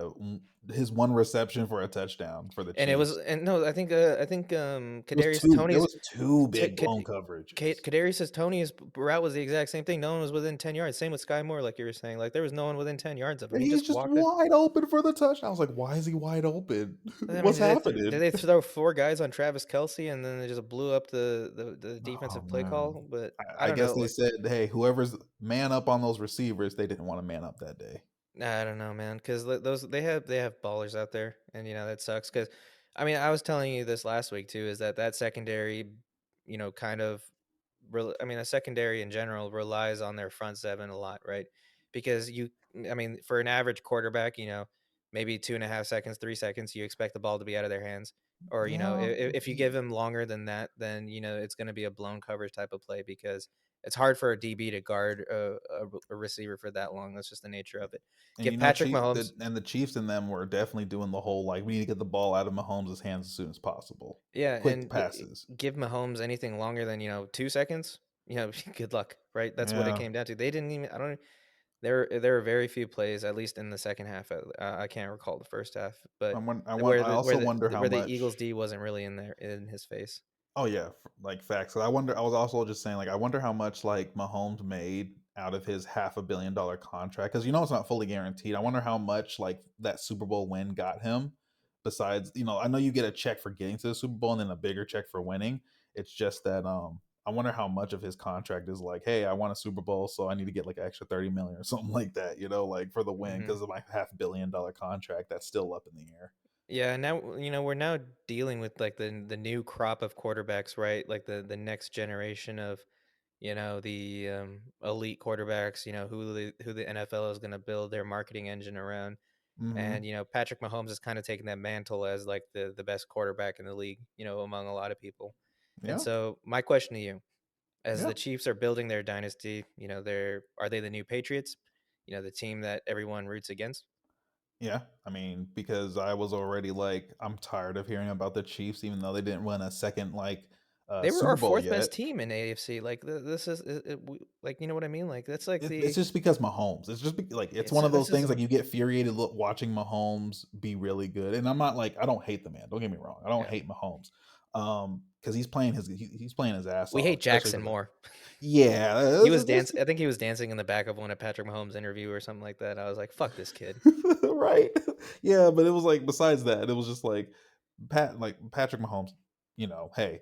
his one reception for a touchdown for the And it was Chiefs. and no, I think, It was Kadarius two. There Toney's was two T big Kad blown coverages. Kadarius Toney's route was the exact same thing. No one was within 10 yards. Same with Sky Moore, like you were saying. Like, there was no one within 10 yards of him. And He he's just just walked it. wide open for the touchdown. I was like, why is he wide open? I mean, What's did happening? they throw 4 guys on Travis Kelce and then they just blew up the Oh defensive play man. call? But I I don't guess know, they like, said, hey, whoever's man up on those receivers, they didn't want to man up that day. nah, I don't know, man, because those they have ballers out there, and that sucks. Because I mean, I was telling you this last week too, is that secondary, kind of, I mean, a secondary in general relies on their front seven a lot, right? Because I mean, for an average quarterback, maybe 2.5 seconds, 3 seconds, you expect the ball to be out of their hands. Or Yeah. if you give them longer than that, then it's going to be a blown coverage type of play, because it's hard for a DB to guard a receiver for that long. That's just the nature of it. And Give Patrick Mahomes, The Chiefs and them were definitely doing the whole like we need to get the ball out of Mahomes' hands as soon as possible. yeah, Quick and passes. give Mahomes anything longer than 2 seconds. Good luck, right? That's what it Yeah. came down to. They didn't even. I don't. There were very few plays, at least in the second half. I can't recall the first half, but I also wonder how where the much. Eagles D wasn't really in his face. Oh yeah, like facts. So I wonder. I was also just saying, like, I wonder how much like Mahomes made out of his $500 million contract because it's not fully guaranteed. I wonder how much like that Super Bowl win got him. Besides, I know you get a check for getting to the Super Bowl and then a bigger check for winning. It's just that I wonder how much of his contract is like, hey, I won a Super Bowl, so I need to get like an extra 30 million or something like that. Like for the win Hmm. because of my $500 million contract that's still up in the air. Yeah, now we're now dealing with like the new crop of quarterbacks, right? Like the next generation of the elite quarterbacks. Who the NFL is going to build their marketing engine around. And Hmm. Patrick Mahomes is kind of taking that mantle as like the best quarterback in the league, among a lot of people. And Yeah, so my question to you, as yeah. the Chiefs are building their dynasty, are they the new Patriots? The team that everyone roots against. Yeah, I mean, because I was already like, I'm tired of hearing about the Chiefs, even though they didn't win a second They were Super our Bowl fourth yet. best team in AFC. Like, this is like, you know what I mean? Like, that's like It's the just because Mahomes. It's just like it's it's one of those this things isn't like you get infuriated watching Mahomes be really good. And I'm not like I don't hate the man. Don't get me wrong. I don't yeah. hate Mahomes. Because he's playing his ass We off, hate especially Jackson for the more. yeah. He was I think he was dancing in the back of one of Patrick Mahomes' interview or something like that. I was like, "Fuck this kid." Right? Yeah, but it was like besides that, it was just like Patrick Mahomes. Hey,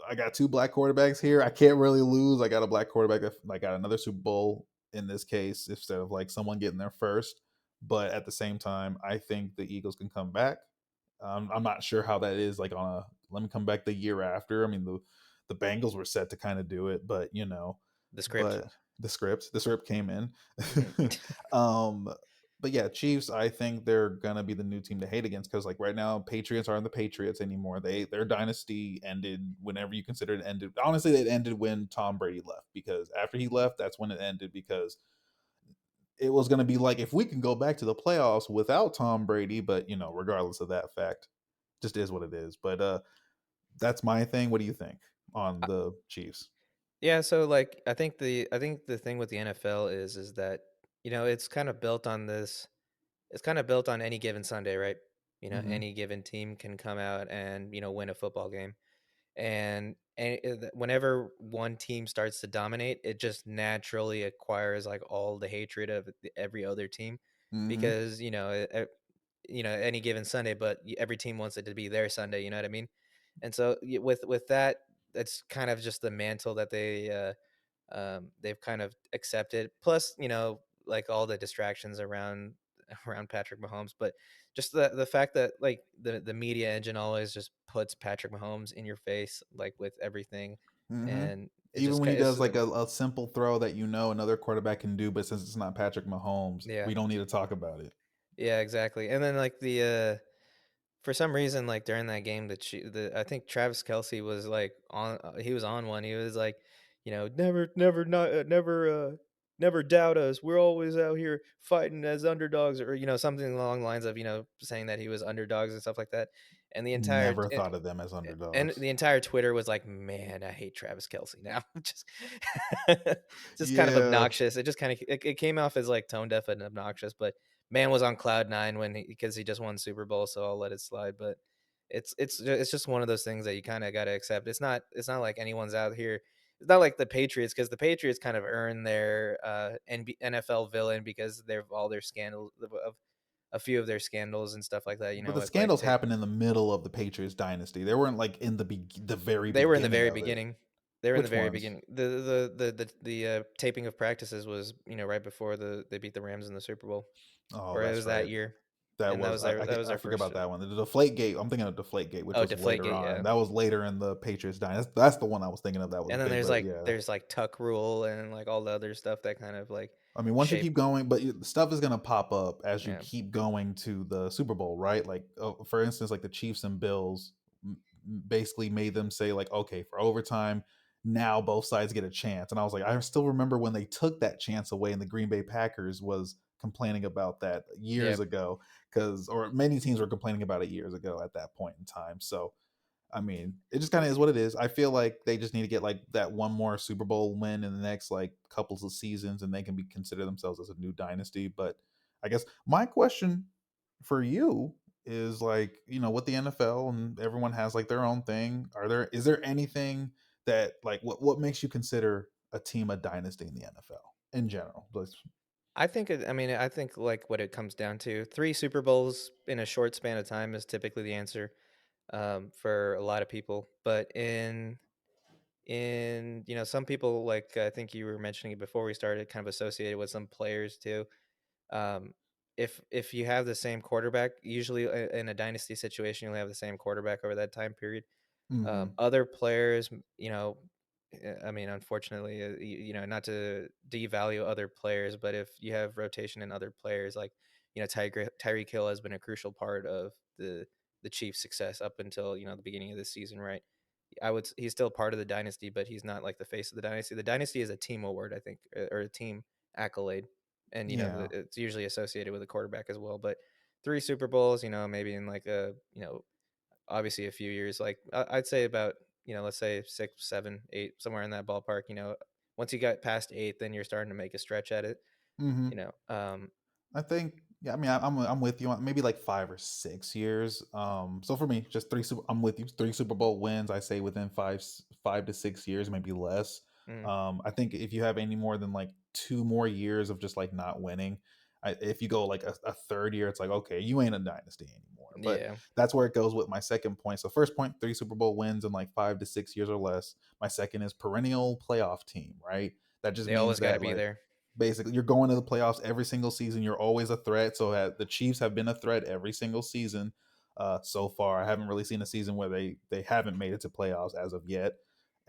I got two black quarterbacks here. I can't really lose. I got a black quarterback. I got another Super Bowl in this case instead of like someone getting there first. But at the same time, I think the Eagles can come back. I'm not sure how that is like on a let me come back the year after. I mean the Bengals were set to kind of do it, but The script. but the script came in. Mhm. um but yeah, Chiefs, I think they're gonna be the new team to hate against because like right now, Patriots aren't the Patriots anymore. Their dynasty ended whenever you consider it ended. Honestly, it ended when Tom Brady left because after he left, that's when it ended because it was gonna be like if we can go back to the playoffs without Tom Brady, but regardless of that fact, just is what it is. But that's my thing. What do you think on the Chiefs? Yeah, so like I think the thing with the NFL is that it's kind of built on this. It's kind of built on any given Sunday, right? Hmm. Any given team can come out and win a football game, and whenever one team starts to dominate, it just naturally acquires like all the hatred of every other team, Hmm. because any given Sunday, but every team wants it to be their Sunday. You know what I mean? And so with that, that's kind of just the mantle that they've kind of accepted. Plus, like all the distractions around around Patrick Mahomes, but just the fact that like the media engine always just puts Patrick Mahomes in your face, like with everything, Hmm. and it Even just when he it's does like a simple throw that another quarterback can do, but since it's not Patrick Mahomes, yeah, we don't need to talk about it. yeah, exactly. And then like for some reason, like during that game, I think Travis Kelsey was like he was on one. He was like, never doubt us. We're always out here fighting as underdogs, or something along the lines of saying that he was underdogs and stuff like that. And the entire Never thought of them as and underdogs. the entire Twitter was like, "Man, I hate Travis Kelsey now." just just kind of Yeah. obnoxious. It just kind of it came off as like tone deaf and obnoxious, but man was on cloud nine because he just won Super Bowl, so I'll let it slide. But it's just one of those things that you kind of got to accept. It's not like anyone's out here. It's not like the Patriots, because the Patriots kind of earn their NFL villain because they've all their scandals of a few of their scandals and stuff like that. But the With like scandals happened in the middle of the Patriots dynasty. They weren't like in the very they were in the beginning very of it. beginning. They were in the Which very ones? beginning. The taping of practices was right before they beat the Rams in the Super Bowl, Oh, or it that's was that right. year, That and was that was I their forget first. about that one. The Deflate Gate. I'm thinking of Deflate Gate, which Oh, was later Deflategate, on. yeah. That was later in the Patriots dynasty. That's the one I was thinking of. That was And then big, there's but like yeah. there's like Tuck Rule and like all the other stuff that kind of like I mean, once you shape. keep going, but stuff is going to pop up as you Yeah, keep going to the Super Bowl, right? Like, for instance, like the Chiefs and Bills basically made them say, like, okay, for overtime, now both sides get a chance. And I was like, I still remember when they took that chance away, and the Green Bay Packers was complaining about that yeah. years ago, or many teams were complaining about it years ago at that point in time. So, I mean, it just kind of is what it is. I feel like they just need to get like that one more Super Bowl win in the next like couples of seasons, and they can be consider themselves as a new dynasty. But I guess my question for you is like, with the NFL and everyone has like their own thing. Is there anything that like what makes you consider a team a dynasty in the NFL in general? I mean, I think like what it comes down to, three Super Bowls in a short span of time is typically the answer, for a lot of people. But in some people, like I think you were mentioning it before we started, kind of associated with some players too. Um, if you have the same quarterback, usually in a dynasty situation, you'll have the same quarterback over that time period. Mm-hmm. Other players, I mean, unfortunately, not to devalue other players, but if you have rotation in other players, like Tyreek Hill has been a crucial part of the Chiefs' success up until the beginning of this season, right? He's still part of the dynasty, but he's not like the face of the dynasty. The dynasty is a team award, I think, or a team accolade, and Yeah. it's usually associated with a quarterback as well. But three Super Bowls, maybe in like a obviously a few years, like I'd say about let's say 6, 7, 8, somewhere in that ballpark. Once you got past eight, then you're starting to make a stretch at it. Mm-hmm. You know, um, I think. Yeah, I mean, I'm with you on maybe like 5 or 6 years. So for me, just I'm with you. 3 Super Bowl wins. I say within 5 to 6 years, maybe less. Mm, I think if you have any more than like 2 more years of just like not winning, if you go like a third year, it's like okay, you ain't a dynasty anymore. But yeah, that's where it goes with my second point. So first point, 3 Super Bowl wins in like 5 to 6 years or less. My second is perennial playoff team. Right. That just they means always got to that be like there. basically you're going to the playoffs every single season. You're always a threat. So the Chiefs have been a threat every single season so far. I haven't really seen a season where they haven't made it to playoffs as of yet.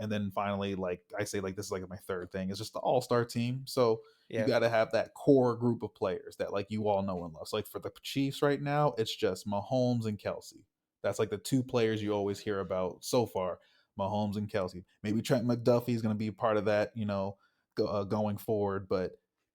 And then finally, like I say, like this is like my third thing. It's just the All Star team. So you Yeah, got to have that core group of players that like you all know and love. So like for the Chiefs right now, it's just Mahomes and Kelsey. That's like the two players you always hear about so far. Mahomes and Kelsey. Maybe Trent McDuffie is going to be part of that, going forward. But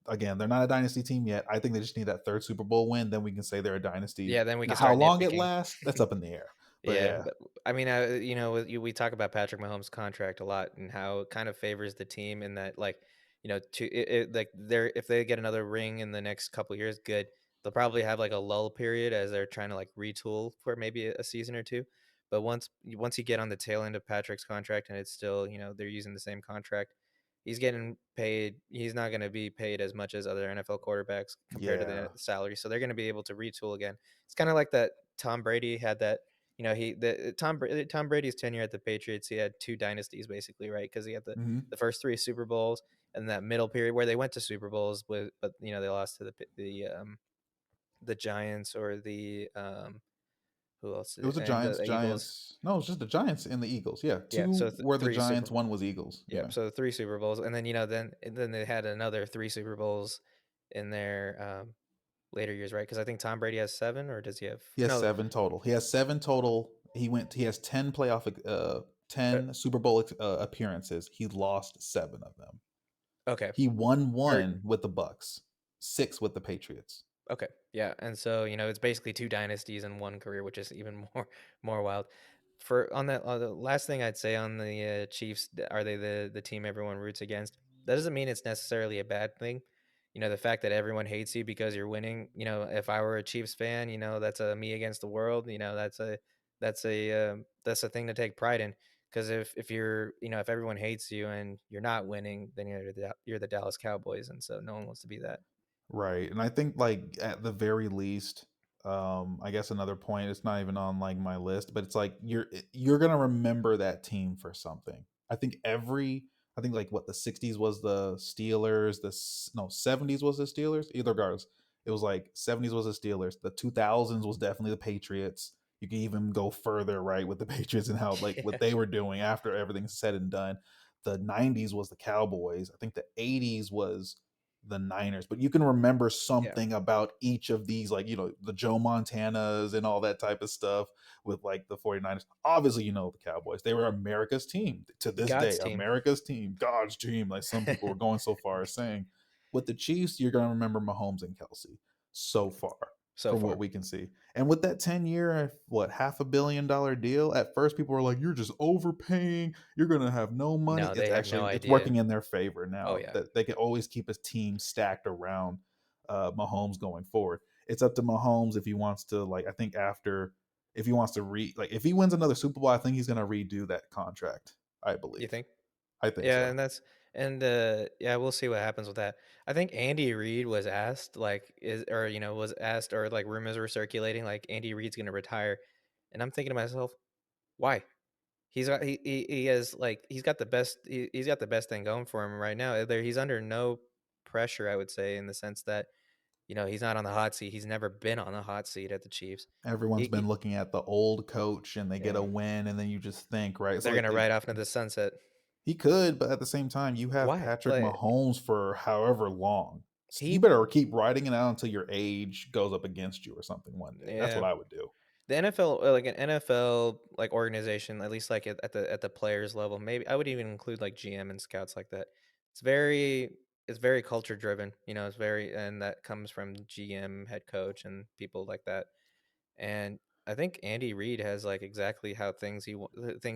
again, they're not a dynasty team yet. I think they just need that third Super Bowl win. Then we can say they're a dynasty. yeah. Then we Now, can how start long it nitpicking. lasts, that's up in the air. But Yeah, yeah, but I mean, we talk about Patrick Mahomes' contract a lot and how it kind of favors the team in that, like, like they're if they get another ring in the next couple years, good. They'll probably have like a lull period as they're trying to like retool for maybe a season or two. But once you get on the tail end of Patrick's contract and it's still, they're using the same contract, he's getting paid. He's not going to be paid as much as other NFL quarterbacks compared to the yeah, salary. So they're going to be able to retool again. It's kind of like that Tom Brady had that Tom Brady's tenure at the Patriots, he had two dynasties basically, right? Because he had hmm the first three Super Bowls and that middle period where they went to Super Bowls with, but they lost to the Giants or the who else it was the and Giants, the Eagles. Giants. No, it was just the Giants and the Eagles. Yeah, Yeah, two so were the three Super. Giants, one was Eagles. Yep. Yeah, So three Super Bowls, and then then they had another three Super Bowls in their later years, right? Because I think Tom Brady has seven, or does he have he has no? 7 total. He has 7 total. He has 10 Super Bowl appearances. He lost 7 of them. Okay, He won or one with the Bucks, 6 with the Patriots. Okay. Yeah. And so, it's basically two dynasties in one career, which is even more wild. For on that the last thing I'd say on the Chiefs, are they the team everyone roots against? That doesn't mean it's necessarily a bad thing. The fact that everyone hates you because you're winning, if I were a Chiefs fan, that's a me against the world, that's a thing to take pride in. Because if you're, if everyone hates you and you're not winning, then you're the Dallas Cowboys, and so no one wants to be that. Right. And I think like at the very least, I guess another point, it's not even on like my list, but it's like you're gonna remember that team for something. I think like what the 60s was the Steelers, no 70s was the Steelers, either regards. It was like 70s was the Steelers, the 2000s was definitely the Patriots. You can even go further, right, with the Patriots and how like what Yeah. they were doing after everything's said and done. The 90s was the Cowboys. I think the 80s was the Niners, but you can remember Yeah. something about each of these, like, the Joe Montanas and all that type of stuff with like the 49ers. Obviously, the Cowboys. They were America's team to this God's day, team. America's team, God's team, like some people were going so far as saying. With the Chiefs, you're going to remember Mahomes and Kelsey so far So from what far. we can see. And with that 10-year, what, $500 million deal, at first people were like, you're just overpaying. You're going to have no money. No, It's they have no actually, it's idea. working in their favor Oh, now yeah. that they can always keep a team stacked around Mahomes going forward. It's up to Mahomes if he wants to, like, I think if he wants to if he wins another Super Bowl, I think he's going to redo that contract. I You believe. think? I think Yeah, so. and yeah, we'll see what happens with that. I think Andy Reid was asked, like, was asked, or like rumors were circulating, like Andy Reid's gonna retire. And I'm thinking to myself, why? He has like he's got the best thing going for him right now. He's under no pressure, I would say, in the sense that, he's not on the hot seat. He's never been on the hot seat at the Chiefs. Everyone's been looking at the old coach and they get a Yeah. win, and then you just think, right? So They're like gonna ride off into the sunset. he could, but at the same time, you have Why? Patrick Like Mahomes for however long. You he better keep riding it out until your age goes up against you or something one day. That's what Yeah. I would do. The NFL, like an NFL like organization, at least like at the players level, maybe I would even include like GM and scouts like that. It's very it's very culture driven, it's very and that comes from GM, head coach, and people like that. And I think Andy Reid has like exactly how things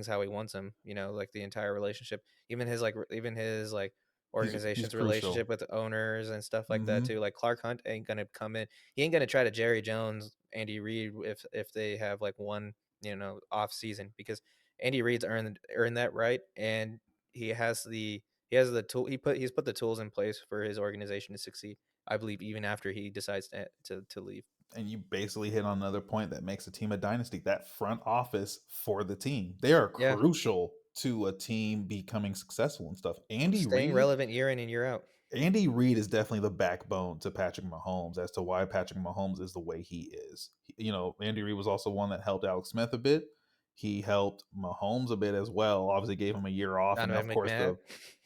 how he wants them, like the entire relationship, even his like He's organization's relationship crucial. with the owners and stuff like that Hmm. too. Like Clark Hunt ain't gonna come in. He ain't gonna try to Jerry Jones Andy Reid if they have like one off season because Andy Reid's earned that right, and he has the tool. He's put the tools in place for his organization to succeed. I believe even after he decides to leave. And you basically hit on another point that makes a team a dynasty. That front office for the team, they are Yeah, crucial to a team becoming successful and stuff. staying relevant year in and year out. Andy Reid is definitely the backbone to Patrick Mahomes as to why Patrick Mahomes is the way he is. Andy Reid was also one that helped Alex Smith a bit. He helped Mahomes a bit as well. Obviously, gave him a year off, and Donovan of course McNabb.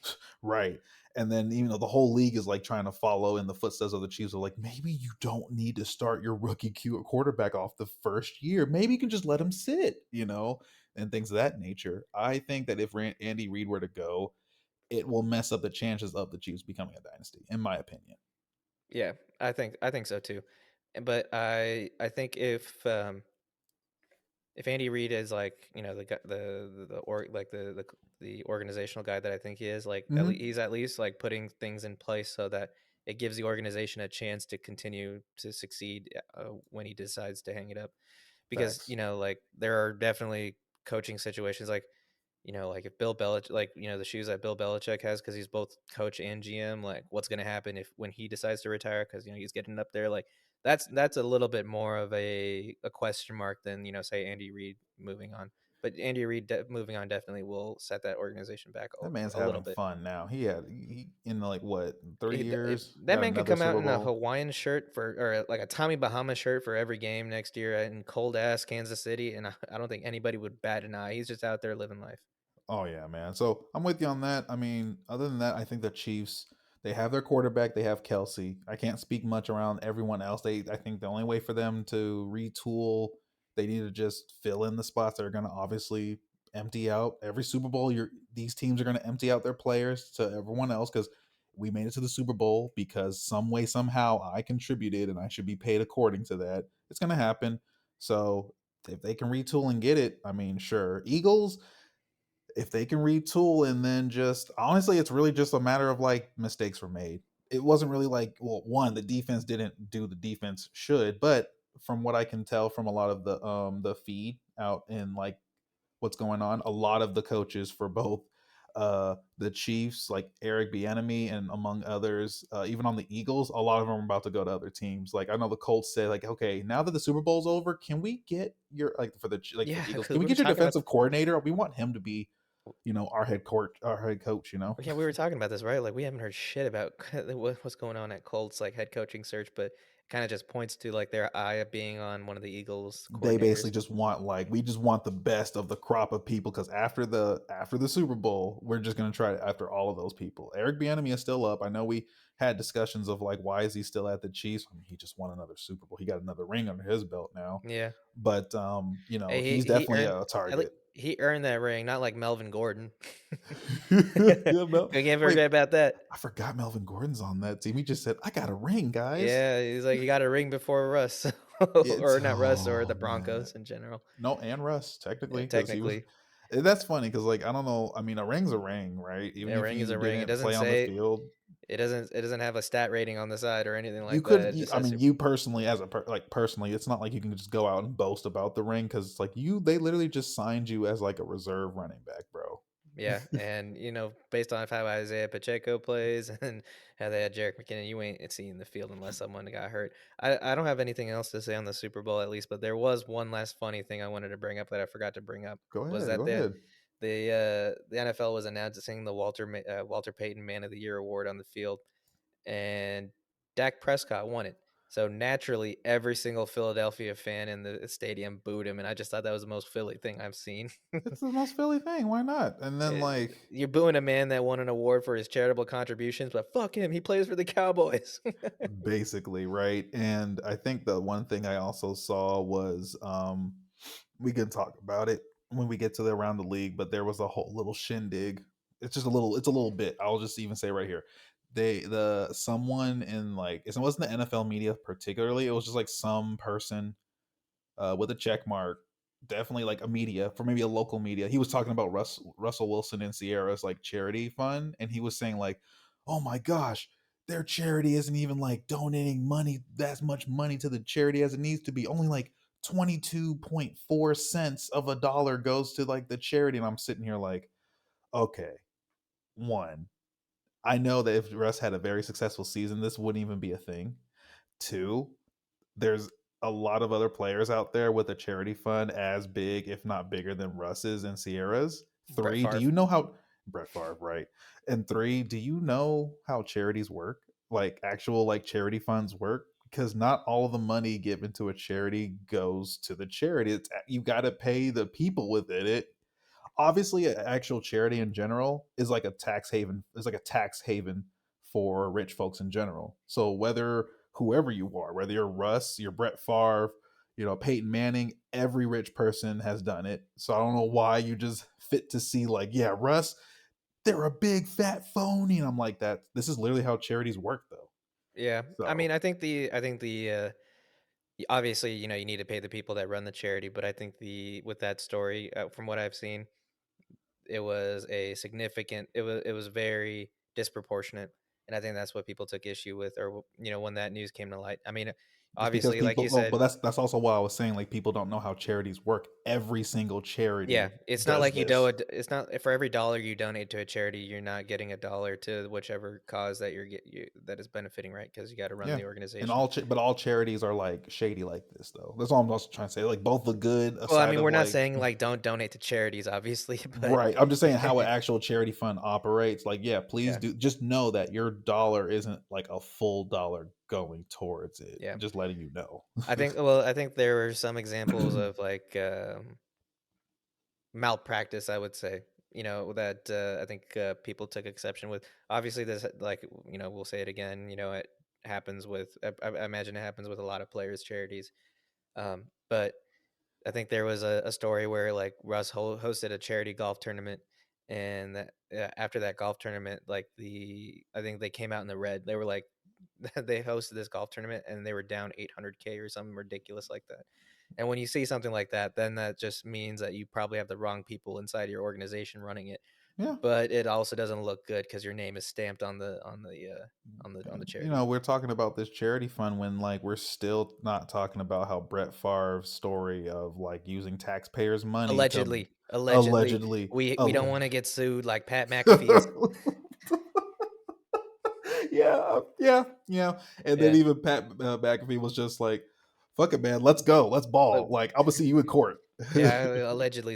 the right. And then the whole league is like trying to follow in the footsteps of the Chiefs. Are like, maybe you don't need to start your rookie quarterback off the first year. Maybe you can just let him sit, and things of that nature. I think that if Andy Reid were to go, it will mess up the chances of the Chiefs becoming a dynasty, in my opinion. Yeah, I think so too. But I think if Andy Reid is like the like the organizational guy that I think he is, like Hmm. he's at least like putting things in place so that it gives the organization a chance to continue to succeed when he decides to hang it up. Because Facts. like there are definitely coaching situations like like if Bill Belichick, like, the shoes that Bill Belichick has, because he's both coach and GM, like what's going to happen if when he decides to retire, because he's getting up there, like that's a little bit more of a question mark than say Andy Reid moving on. But Andy Reid moving on definitely will set that organization back That man's a little having bit. fun now. He in like what 30 years That got man could another come out Super in a Bowl. Hawaiian shirt or like a Tommy Bahama shirt for every game next year in cold ass Kansas City, and I don't think anybody would bat an eye. He's just out there living life. Oh yeah, man. So I'm with you on that. I mean, other than that, I think the Chiefs, they have their quarterback, they have Kelsey. I can't speak much around everyone else. I think the only way for them to retool, they need to just fill in the spots that are going to obviously empty out. Every Super Bowl, these teams are going to empty out their players to everyone else because we made it to the Super Bowl because some way somehow I contributed and I should be paid according to that. It's going to happen. So if they can retool and get it, I mean, sure. Eagles, if they can retool and then just honestly, it's really just a matter of like mistakes were made. It wasn't really like, well, one, the defense didn't do the defense should, but from what I can tell from a lot of the feed out in like what's going on, a lot of the coaches for both the Chiefs, like Eric Bieniemy and among others, even on the Eagles, a lot of them are about to go to other teams. Like I know the Colts said, like, okay, now that the Super Bowl's over, can we get your like for Yeah, the Eagles, because can we we were get your talking about defensive coordinator? We want him to be our head coach. yeah, we were talking about this, right? Like we haven't heard shit about what's going on at Colts like head coaching search, but kind of just points to like their eye being on one of the Eagles They coordinators. basically just want like we just want the best of the crop of people because after the Super Bowl, we're just gonna try after all of those people. Eric Bieniemy is still up. I know we had discussions of like why is he still at the Chiefs? I mean, he just won another Super Bowl. He got another ring under his belt now. Yeah. But Hey, he's definitely a target. he earned that ring, not like Melvin Gordon. Yeah, Mel. We can't Wait, forget about that. I forgot Melvin Gordon's on that team. He just said, "I got a ring, guys." Yeah, he's like he got a ring before Russ, It's or not Russ, or the oh man. Broncos in general. No, and Russ technically because he was. Technically, That's funny because like I don't know. I mean, a ring's a ring, right? Even a if ring is you a ring. It didn't doesn't play on the say field, it doesn't have a stat rating on the side or anything you like that. could. It just I says mean, you personally, as a like personally, it's not like you can just go out and boast about the ring because it's like you. They literally just signed you as like a reserve running back, bro. yeah, and based on how Isaiah Pacheco plays and how they had Jarek McKinnon, you ain't seeing the field unless someone got hurt. I don't have anything else to say on the Super Bowl at least, but there was one last funny thing I wanted to bring up that I forgot to bring up Go was ahead, that go ahead. the NFL was announcing the Walter Payton Man of the Year award on the field, and Dak Prescott won it. So naturally, every single Philadelphia fan in the stadium booed him, and I just thought that was the most Philly thing I've seen. It's the most Philly thing. Why not? And then like You're booing a man that won an award for his charitable contributions, but fuck him, he plays for the Cowboys. basically, right? And I think the one thing I also saw was we can talk about it when we get to the around the league, but there was a whole little shindig. It's a little bit. I'll just even say right here. The someone in like it wasn't the NFL media particularly, it was just like some person with a check mark, definitely like a media for maybe a local media. He was talking about Russell Wilson and Sierra's like charity fund, and he was saying like, oh my gosh, their charity isn't even like donating money, that much money to the charity as it needs to be. Only like 22.4 cents of a dollar goes to like the charity. And I'm sitting here like, okay, one, I know that if Russ had a very successful season, this wouldn't even be a thing. Two, there's a lot of other players out there with a charity fund as big, if not bigger, than Russ's and Sierra's. Brett Three, do Favre. you know how Brett Favre, right? And three, do you know how charities work? Like actual like charity funds work? Because not all of the money given to a charity goes to the charity. It's you got to pay the people within it. Obviously, an actual charity in general is like a tax haven. Is like a tax haven for rich folks in general. So whether whoever you are, whether you're Russ, you're Brett Favre, you know, Peyton Manning, every rich person has done it. So I don't know why you just fit to see like, yeah, Russ, they're a big fat phony. And I'm like, that this is literally how charities work though. Yeah, I So mean, obviously, you need to pay the people that run the charity, but I think the with that story, from what I've seen, it was a significant. It was very disproportionate, and I think that's what people took issue with, or when that news came to light. I mean, it's because obviously, like people you well, but said, that's also why I was saying like people don't know how charities work. Every single yeah, charity it's not does like this. it's not for every dollar you donate to a charity, you're not getting a dollar to whichever cause that that is benefiting, right? Because you got to run Yeah. the And organization. but all charities are like shady like this though. That's all I'm also trying to say. Like both the good Well, I aside mean, of we're not like saying like don't donate to charities, obviously, but right. I'm just saying how an actual charity fund operates. Like, yeah, please yeah, do just know that your dollar isn't like a full dollar going towards it. yeah. Just letting you know. I think there were some examples of like malpractice, I would say, that I think people took exception with. Obviously, this, like, we'll say it again, it happens with, I imagine it happens with a lot of players' charities. But I think there was a story where like Russ hosted a charity golf tournament, and after that golf tournament, like I think they came out in the red. They were like, they hosted this golf tournament and they were down 800K or something ridiculous like that. And when you see something like that, then that just means that you probably have the wrong people inside your organization running it. Yeah. But it also doesn't look good because your name is stamped on the You charity. know, we're talking about this charity fund when like we're still not talking about how Brett Favre's story of like using taxpayers' money to Allegedly, allegedly we don't want to get sued like Pat McAfee is. yeah, yeah, yeah. And then Yeah. even Pat McAfee was just like, "Fuck it, man, let's go, let's ball. Like, I'm gonna see you in court." Yeah, allegedly.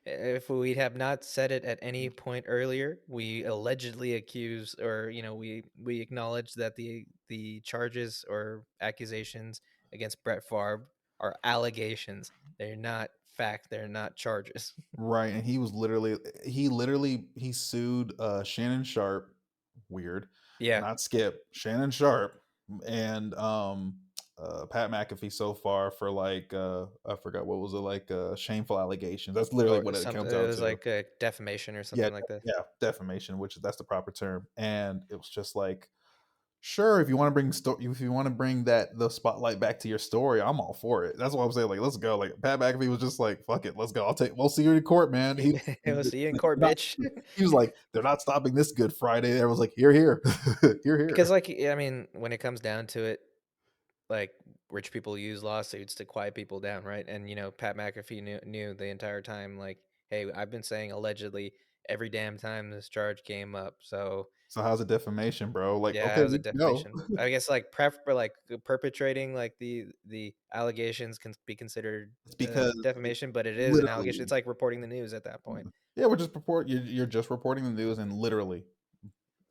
If we have not said it at any point earlier, we allegedly accuse, or we acknowledge that the charges or accusations against Brett Favre are allegations. They're not fact. They're not charges. Right, and he sued Shannon Sharp, weird, Yeah, not Skip, Shannon Sharp, and Pat McAfee so far for like I forgot what was it like shameful allegations. That's literally or what it something. comes It down was to. like a defamation or Yeah, something like that. yeah, defamation, which that's the proper term. And it was just like, sure, if you want to if you want to bring that the spotlight back to your story, I'm all for it. That's what I'm saying. Like, let's go. Like Pat McAfee was just like, fuck it, let's go. We'll see you in court, man. We'll see you in They're court, not, bitch. he was like, they're not stopping this Good Friday. Everyone's like, here, here, here, Because, here. like, I mean, when it comes down to it, like, rich people use lawsuits to quiet people down, right? And Pat McAfee knew the entire time, like, hey, I've been saying allegedly every damn time this charge came up. So So how's it defamation, bro? Like, yeah, okay, it was a we can go. defamation. I guess like like perpetrating like the allegations can be considered It's because defamation, but it is an allegation. literally, It's like reporting the news at that point. yeah, you're just reporting the news, and literally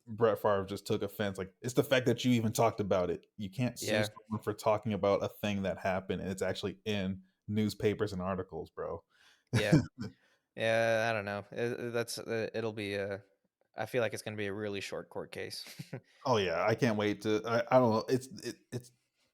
Brett Favre just took offense. Like it's the fact that you even talked about it. You can't sue Yeah, someone for talking about a thing that happened and it's actually in newspapers and articles, bro. yeah, yeah. I don't know. It'll be I feel like it's gonna be a really short court case. Oh yeah, I can't wait to. I don't know. It's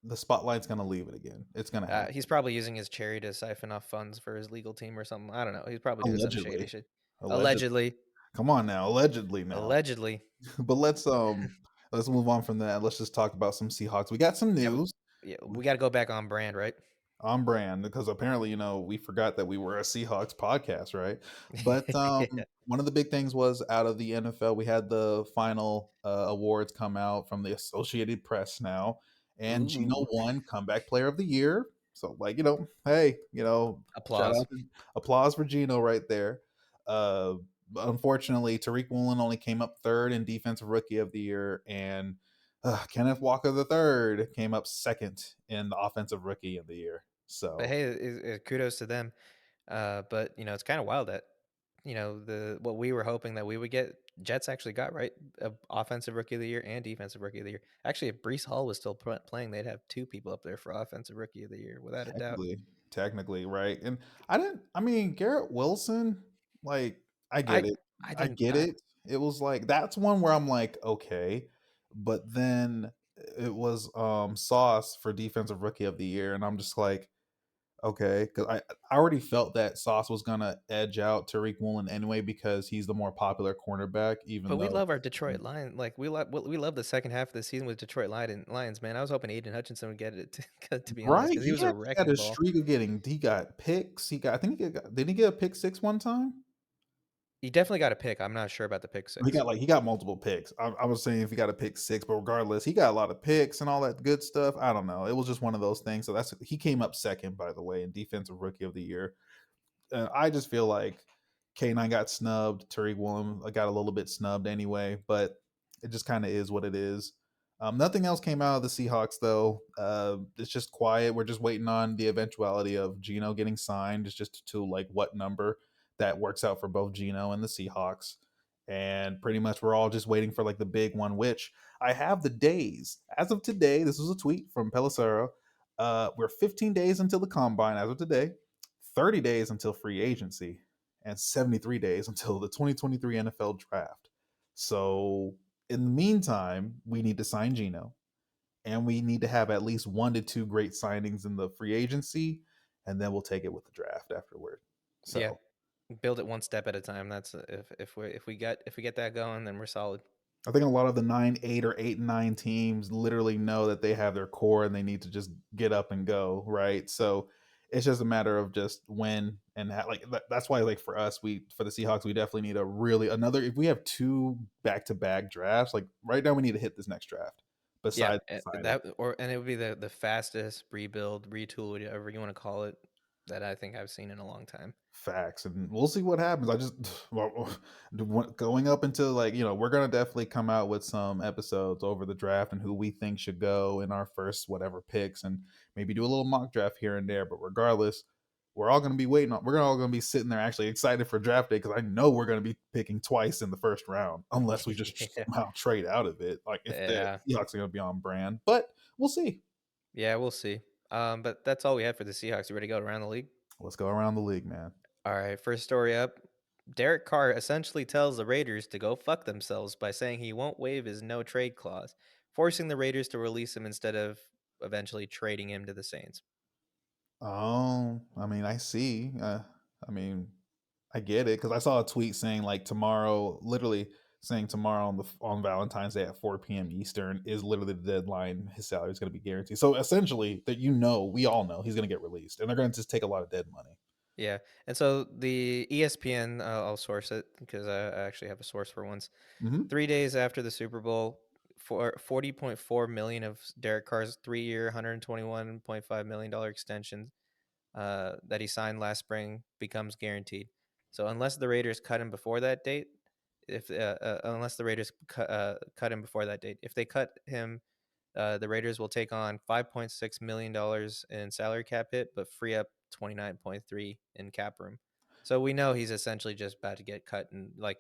the spotlight's gonna leave it again. It's gonna happen. He's probably using his cherry to siphon off funds for his legal team or something. I don't know. He's probably doing some shady Allegedly, shit. allegedly. Allegedly. Come on now, allegedly now. Allegedly. But let's move on from that. Let's just talk about some Seahawks. We got some Yeah, news. yeah, we gotta go back on brand, right? On brand, because apparently, we forgot that we were a Seahawks podcast, right? But Yeah. one of the big things was out of the NFL, we had the final awards come out from the Associated Press now, and Gino Ooh, won Comeback Player of the Year. So, like, hey, shout applause. out, applause for Gino right there. Uh, Unfortunately, Tariq Woolen only came up third in Defensive Rookie of the Year, and Kenneth Walker III came up second in the Offensive Rookie of the Year. But So hey, kudos to them. But it's kind of wild that the what we were hoping that we would get, Jets actually got right, offensive rookie of the year and defensive rookie of the year. Actually, if Brees Hall was still playing, they'd have two people up there for offensive rookie of the year without a doubt. technically, right? And I mean, Garrett Wilson, like, I get I it. I I didn't. get it. It was like that's one where I'm like, okay, but then it was Sauce for defensive rookie of the year, and I'm just like, okay, because I already felt that Sauce was gonna edge out Tariq Woolen anyway because he's the more popular cornerback, even But we though love our Detroit Lions. Like we love the second half of the season with Detroit Lions. Man, I was hoping Aiden Hutchinson would get it to be honest, right, because he was a he had wrecking a ball. streak of he got picks. I think didn't he get a pick six one time? He definitely got a pick. I'm not sure about the pick six. He got multiple picks. I was saying if he got a pick six, but regardless, he got a lot of picks and all that good stuff. I don't know. It was just one of those things. So he came up second, by the way, in defensive rookie of the year. I just feel like K9 got snubbed. Tariq Woolen got a little bit snubbed anyway, but it just kind of is what it is. Nothing else came out of the Seahawks though. It's just quiet. We're just waiting on the eventuality of Gino getting signed. It's just to like what number that works out for both Gino and the Seahawks. And pretty much we're all just waiting for like the big one, which I have the days. As of today, this was a tweet from Pelissero. We're 15 days until the combine as of today. 30 days until free agency, and 73 days until the 2023 NFL draft. So, in the meantime, we need to sign Gino, and we need to have at least 1 to 2 great signings in the free agency, and then we'll take it with the draft afterward. Yeah, So, build it one step at a time. That's if we get that going, then we're solid. I think a lot of the 9-8 or 8-9 teams literally know that they have their core and they need to just get up and go, right? So it's just a matter of just when and like that's why like for us, we for the Seahawks, we definitely need a really another. If we have two back-to-back drafts, like right now, we need to hit this next draft. Yeah, Besides the signing. and it would be the fastest rebuild, retool, whatever you want to call it, that I think I've seen in a long time. Facts, and we'll see what happens. I just well, going up into like we're gonna definitely come out with some episodes over the draft and who we think should go in our first whatever picks, and maybe do a little mock draft here and there. But regardless, we're all gonna be waiting on. We're all gonna be sitting there actually excited for draft day because I know we're gonna be picking twice in the first round unless we just Yeah, somehow trade out of it. Like if the yeah, Seahawks are gonna be on brand, but we'll see. yeah. We'll see. But that's all we had for the Seahawks. You ready to go around the league? Let's go around the league, man. All right, first story up. Derek Carr essentially tells the Raiders to go fuck themselves by saying he won't waive his no trade clause, forcing the Raiders to release him instead of eventually trading him to the Saints. Oh, I mean, I see. I mean, I get it because I saw a tweet saying like tomorrow, literally saying tomorrow on Valentine's Day at 4 p.m. Eastern is literally the deadline. His salary is going to be guaranteed. So essentially, that we all know he's going to get released, and they're going to just take a lot of dead money. Yeah, and so the ESPN, I'll source it because I actually have a source for once. Hmm. 3 days after the Super Bowl, for 40.4 million of Derek Carr's 3-year, $121.5 million extension that he signed last spring becomes guaranteed. So unless the Raiders cut him before that date, if unless the Raiders cut him before that date, if they cut him, the Raiders will take on $5.6 million in salary cap hit, but free up 29.3 in cap room. So we know he's essentially just about to get cut, and like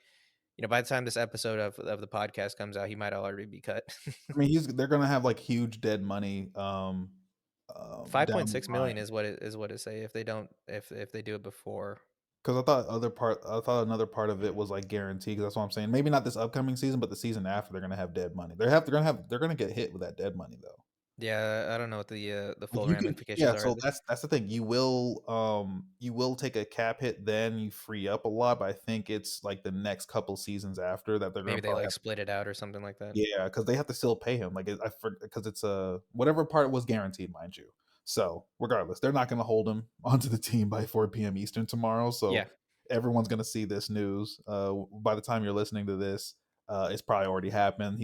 by the time this episode of the podcast comes out, he might already be cut. I mean, they're going to have like huge dead money Five point down the six million line. is what it say if they don't if they do it before. Because I thought another part of it was like guaranteed. Because that's what I'm saying. Maybe not this upcoming season, but the season after, they're gonna have dead money. They're gonna get hit with that dead money though. Yeah, I don't know what the Like full you can, ramifications yeah. are. So that's the thing. You will take a cap hit, then you free up a lot. But I think it's like the next couple seasons after that they're gonna Maybe they probably like have. split it out or something like that. Yeah, because they have to still pay him. Like because it's a whatever part was guaranteed, mind you. So, regardless, they're not going to hold him onto the team by 4 p.m. Eastern tomorrow. So, Yeah, everyone's going to see this news. By the time you're listening to this, it's probably already happened.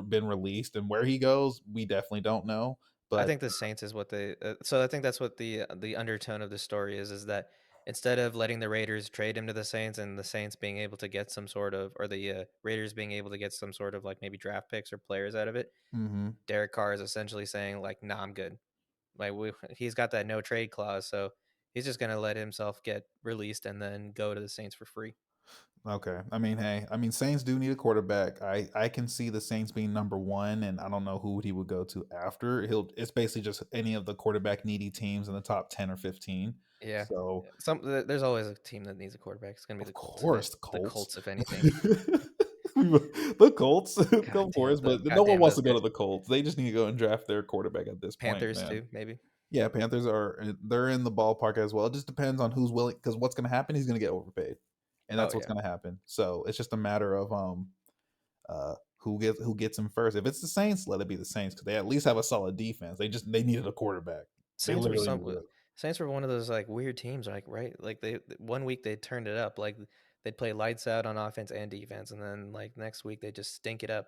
Been released, and where he goes, we definitely don't know. I But think the Saints is what they. So I think that's what the undertone of the story is that instead of letting the Raiders trade him to the Saints and the Saints being able to get some sort of, or the Raiders being able to get some sort of like maybe draft picks or players out of it, mhm. Derek Carr is essentially saying like, "Nah, I'm good." Like he's got that no trade clause, so he's just gonna let himself get released and then go to the Saints for free. Okay. I mean, hey, I mean, Saints do need a quarterback. I can see the Saints being number one, and I don't know who he would go to after. He'll. It's basically just any of the quarterback needy teams in the top 10 or 15. Yeah. So, Yeah. There's always a team that needs a quarterback. It's gonna be of the Colts if course, it the the Colts. Colts if anything. The Colts, God of damn course, the but no God one damn wants those to go to guys. the Colts. They just need to go and draft their quarterback at this point, Panthers man. too, maybe. Yeah, Panthers are they're in the ballpark as well. It just depends on who's willing, because what's going to happen, he's going to get overpaid, and Oh that's what's yeah. going to happen. So it's just a matter of who gets him first. If it's the Saints, let it be the Saints because they at least have a solid defense. They needed a quarterback. They Saints were literally some needed it. Saints were one of those like weird teams, like right? Like they one week they turned it up, like they'd play lights out on offense and defense, and then like next week they just stink it up.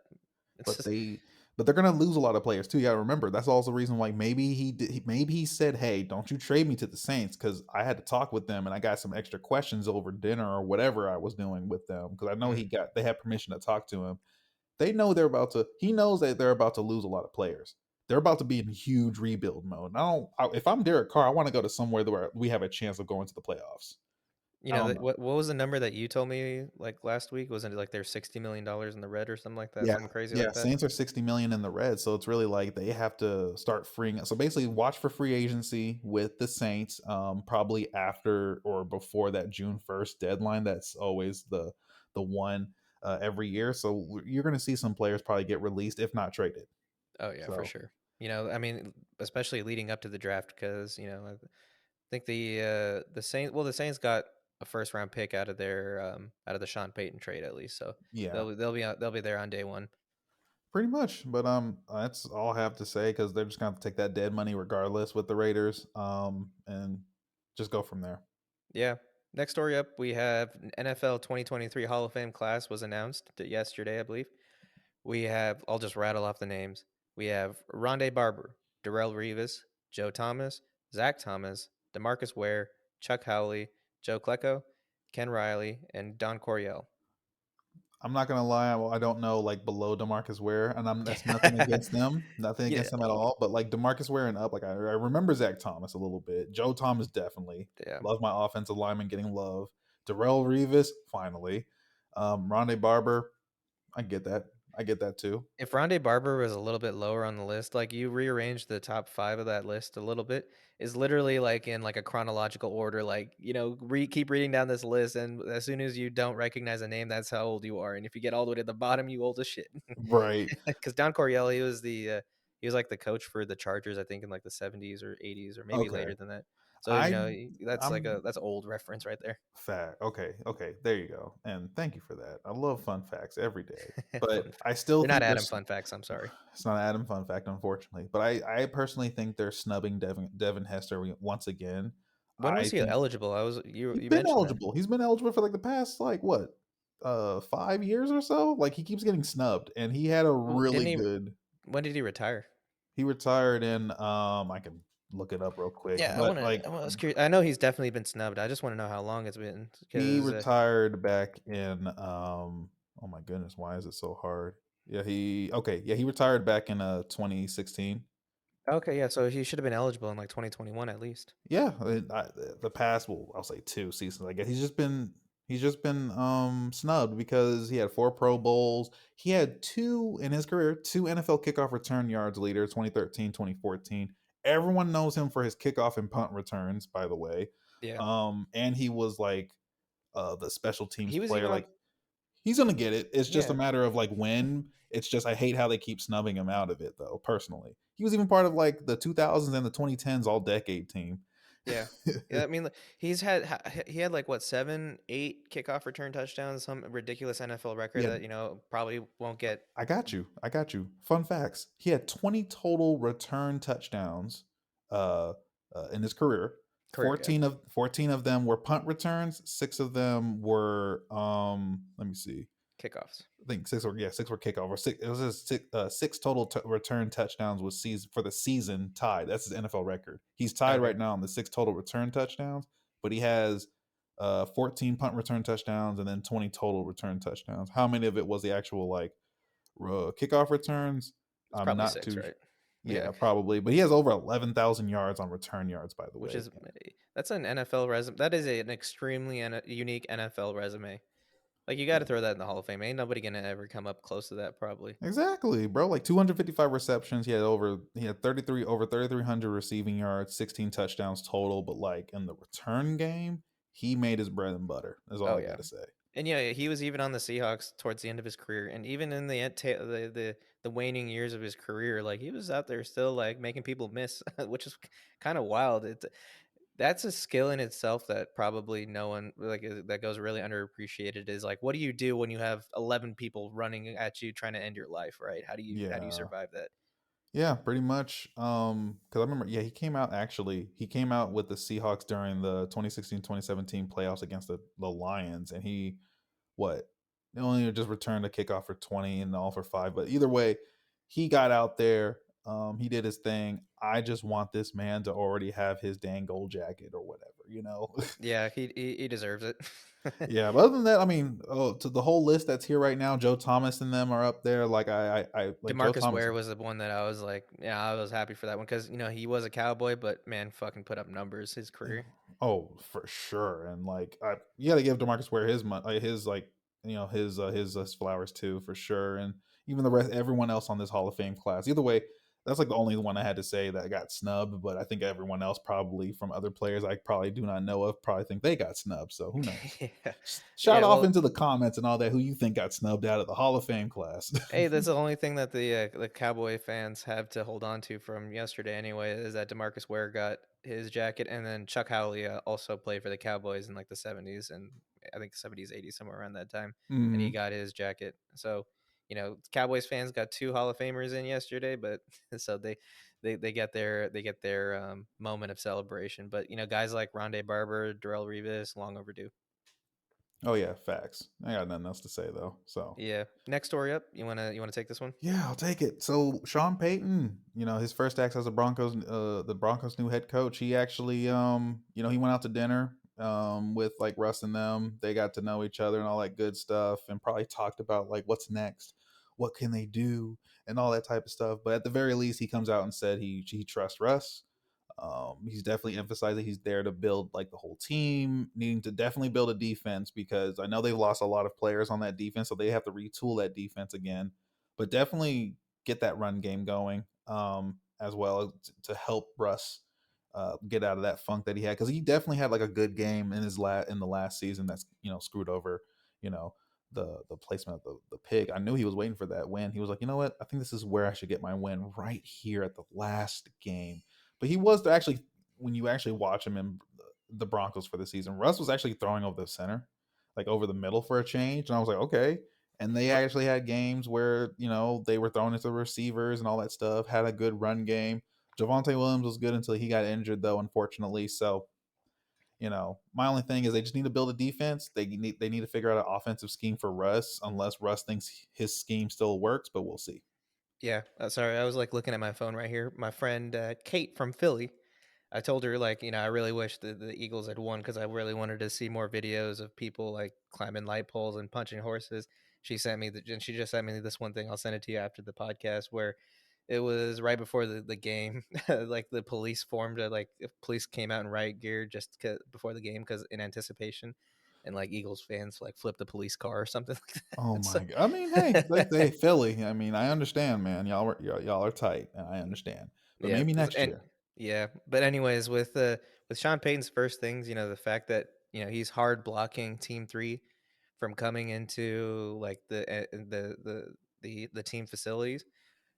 It's But just they're gonna lose a lot of players too. You gotta remember that's also the reason why maybe he said, "Hey, don't you trade me to the Saints?" Because I had to talk with them and I got some extra questions over dinner or whatever I was doing with them. Because I know mm, they had permission to talk to him. They know they're about to. He knows that they're about to lose a lot of players. They're about to be in huge rebuild mode. And if I'm Derek Carr, I want to go to somewhere where we have a chance of going to the playoffs. I don't know. what was the number that you told me like last week? Wasn't it like they're $60 million in the red or something like that? Yeah, Something crazy yeah. like that? Saints are 60 million in the red, so it's really like they have to start freeing. So basically, watch for free agency with the Saints. Probably after or before that June 1st deadline. That's always the one every year. So you're going to see some players probably get released, if not traded. Oh yeah, for So sure. I mean, especially leading up to the draft, because I think the Saints. Well, the Saints got a first round pick out of the Sean Payton trade at least, so yeah, they'll be there on day one. pretty much. But that's all I have to say because they're just going to take that dead money regardless with the Raiders. And just go from there. Yeah. Next story up, we have NFL 2023 Hall of Fame class was announced yesterday, I believe. We have, I'll just rattle off the names. We have Rondé Barber, Darrell Revis, Joe Thomas, Zach Thomas, Demarcus Ware, Chuck Howley, Joe Klecko, Ken Riley, and Don Coryell. I'm not gonna lie. Well, I don't know like below Demarcus Ware, and that's nothing Yeah. nothing Yeah. against them at all. But like Demarcus Ware and up, like I remember Zach Thomas a little bit. Joe Thomas definitely Yeah. love my offensive lineman getting love. Darrell Revis finally. Rondé Barber, I get that. I get that too. If Rondé Barber was a little bit lower on the list, like you rearrange the top five of that list a little bit, is literally like in like a chronological order. Like keep reading down this list, and as soon as you don't recognize a name, that's how old you are. And if you get all the way to the bottom, you old as shit. Right. Because Don Coryell, he was like the coach for the Chargers, I think in like the 70s or 80s or maybe Okay. later than that. So I that's like I'm that's old reference right there. Fact. Okay. Okay. There you go. And thank you for that. I love fun facts every day. Fun But fact. I still They're not think Adam there's fun facts. I'm sorry. it's not an Adam fun fact, unfortunately. But I personally think they're snubbing Devin Hester once again. When I was he think eligible? You he's you been mentioned that. eligible. He's been eligible for like the past like what 5 years or so. Like he keeps getting snubbed, and he had a Well, really didn't he? good. When did he retire? He retired in I can look it up real quick, Yeah, but like I was curious. I know he's definitely been snubbed. I just want to know how long it's been he because retired back in oh my goodness, why is it so hard? Yeah, he retired back in 2016. okay, yeah, so he should have been eligible in like 2021 at least. Yeah, the past, well, I'll say 2 seasons. I guess he's just been snubbed because he had 4 Pro Bowls. He had two in his career, two NFL kickoff return yards leader, 2013, 2014. Everyone knows him for his kickoff and punt returns, by the way. Yeah, And he was like the special teams he was player. even on. Like he's gonna get it. It's just a Yeah, matter of like when. It's just I hate how they keep snubbing him out of it though. Personally, he was even part of like the 2000s and the 2010s all decade team. yeah, yeah. I mean, like, he had like what 7, 8 kickoff return touchdowns, some ridiculous NFL record Yeah, that probably won't get. I got you. I got you. Fun facts. He had 20 total return touchdowns uh, in his career. Career, yeah. 14 of them were punt returns. Six of them were let me see. Kickoffs. I think six were kickoff or six. It was six total return touchdowns was season for the season tied. That's his NFL record. He's tied Okay. right now on the six total return touchdowns, but he has 14 punt return touchdowns and then 20 total return touchdowns. How many of it was the actual like kickoff returns? It's I'm probably not six, too. right? Yeah. Yeah, probably. But he has over 11,000 yards on return yards, by the Which way. is that's an NFL resume. That is an extremely unique NFL resume. Like you got to Yeah. throw that in the Hall of Fame. Ain't nobody gonna ever come up close to that, probably. Exactly, bro. Like 255 receptions. He had 33 over 3,300 receiving yards, 16 touchdowns total. But like in the return game, he made his bread and butter. Is all Oh I yeah, gotta say. and yeah, he was even on the Seahawks towards the end of his career, and even in the waning years of his career, like he was out there still like making people miss, which is kind of wild. That's a skill in itself that probably no one like that goes really underappreciated. Is like, what do you do when you have 11 people running at you trying to end your life? Right? How do you Yeah, survive that? yeah, pretty much. Because I remember, yeah, he came out with the Seahawks during the 2016-2017 playoffs against the Lions, and he what? They only just returned a kickoff for 20 and all for five. But either way, he got out there. He did his thing. I just want this man to already have his dang gold jacket or whatever. Yeah, he deserves it. Yeah, but other than that, I mean, to the whole list that's here right now, Joe Thomas and them are up there. Like I like Joe Demarcus Thomas. Ware was the one that I was like, yeah, I was happy for that one because he was a Cowboy, but man, fucking put up numbers his career. Oh, for sure. And like, you got to give Demarcus Ware his like, his flowers too, for sure. And even the rest, everyone else on this Hall of Fame class. Either way, that's like the only one I had to say that got snubbed. But I think everyone else probably from other players I probably do not know of probably think they got snubbed. So who knows? Yeah, Shout yeah. off Well, into the comments and all that. Who you think got snubbed out of the Hall of Fame class? hey, that's the only thing that the Cowboy fans have to hold on to from yesterday, anyway, is that Demarcus Ware got his jacket, and then Chuck Howley also played for the Cowboys in like the '70s and I think '70s, '80s, somewhere around that time, and he Hmm. got his jacket. So, Cowboys fans got two Hall of Famers in yesterday, but so they get their moment of celebration. But guys like Rondé Barber, Darrell Revis, long overdue. Oh yeah, facts. I got nothing else to say though. So Yeah. Next story up. You wanna take this one? yeah, I'll take it. So Sean Payton, his first acts as the Broncos new head coach, he actually, he went out to dinner, with like Russ and them. They got to know each other and all that good stuff, and probably talked about like what's next, what can they do, and all that type of stuff. But at the very least, he comes out and said he trusts Russ. He's definitely emphasized that he's there to build like the whole team, needing to definitely build a defense because I know they've lost a lot of players on that defense, so they have to retool that defense again. But definitely get that run game going, as well to help Russ get out of that funk that he had because he definitely had like a good game in the last season that's screwed over you know the placement of the pig. I knew he was waiting for that win. He was like, you know what? I think this is where I should get my win right here at the last game. But he was actually, when you actually watch him in the Broncos for the season, Russ was actually throwing over the center, like over the middle for a change. And I was like, okay. And they What? actually had games where, they were throwing into the receivers and all that stuff, had a good run game. Javante Williams was good until he got injured, though, unfortunately. So, my only thing is they just need to build a defense. They need to figure out an offensive scheme for Russ, unless Russ thinks his scheme still works, but we'll see. Yeah. Sorry, I was like looking at my phone right here. My friend Kate from Philly. I told her like, I really wish the Eagles had won because I really wanted to see more videos of people like climbing light poles and punching horses. And she just sent me this one thing. I'll send it to you after the podcast where it was right before the game. Like the police formed like if police came out in riot gear just before the game because in anticipation, and like Eagles fans like flipped the police car or something like Oh that. So my god! I mean, hey, they Philly. I mean, I understand, man. Y'all are tight, and I understand. But yeah, maybe next and year. yeah, but anyways, with Sean Payton's first things, the fact that he's hard blocking Team Three from coming into like the team facilities.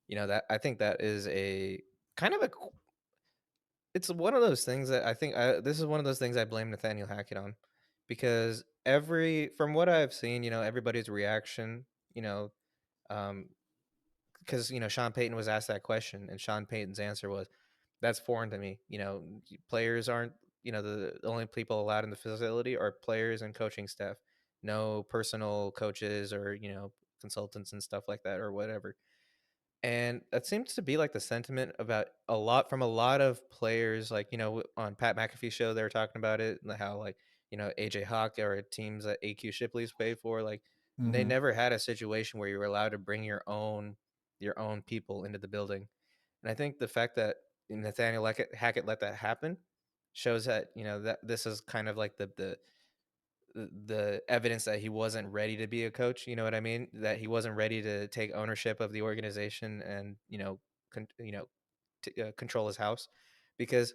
That I think that is a kind of a it's one of those things that I think this is one of those things I blame Nathaniel Hackett on because from what I've seen, everybody's reaction, you know, um, because Sean Payton was asked that question, and Sean Payton's answer was that's foreign to me. Players aren't, the only people allowed in the facility are players and coaching staff. No personal coaches or, consultants and stuff like that or whatever. And that seems to be like the sentiment about a lot of players, like, on Pat McAfee's show, they were talking about it, and how, like, AJ Hawk or teams that AQ Shipley's paid for, like, they Mhm. never had a situation where you were allowed to bring your own people into the building. And I think the fact that Nathaniel Hackett let that happen shows that, that this is kind of like the evidence that he wasn't ready to be a coach. You know what I mean? That he wasn't ready to take ownership of the organization and, con- you know control his house, because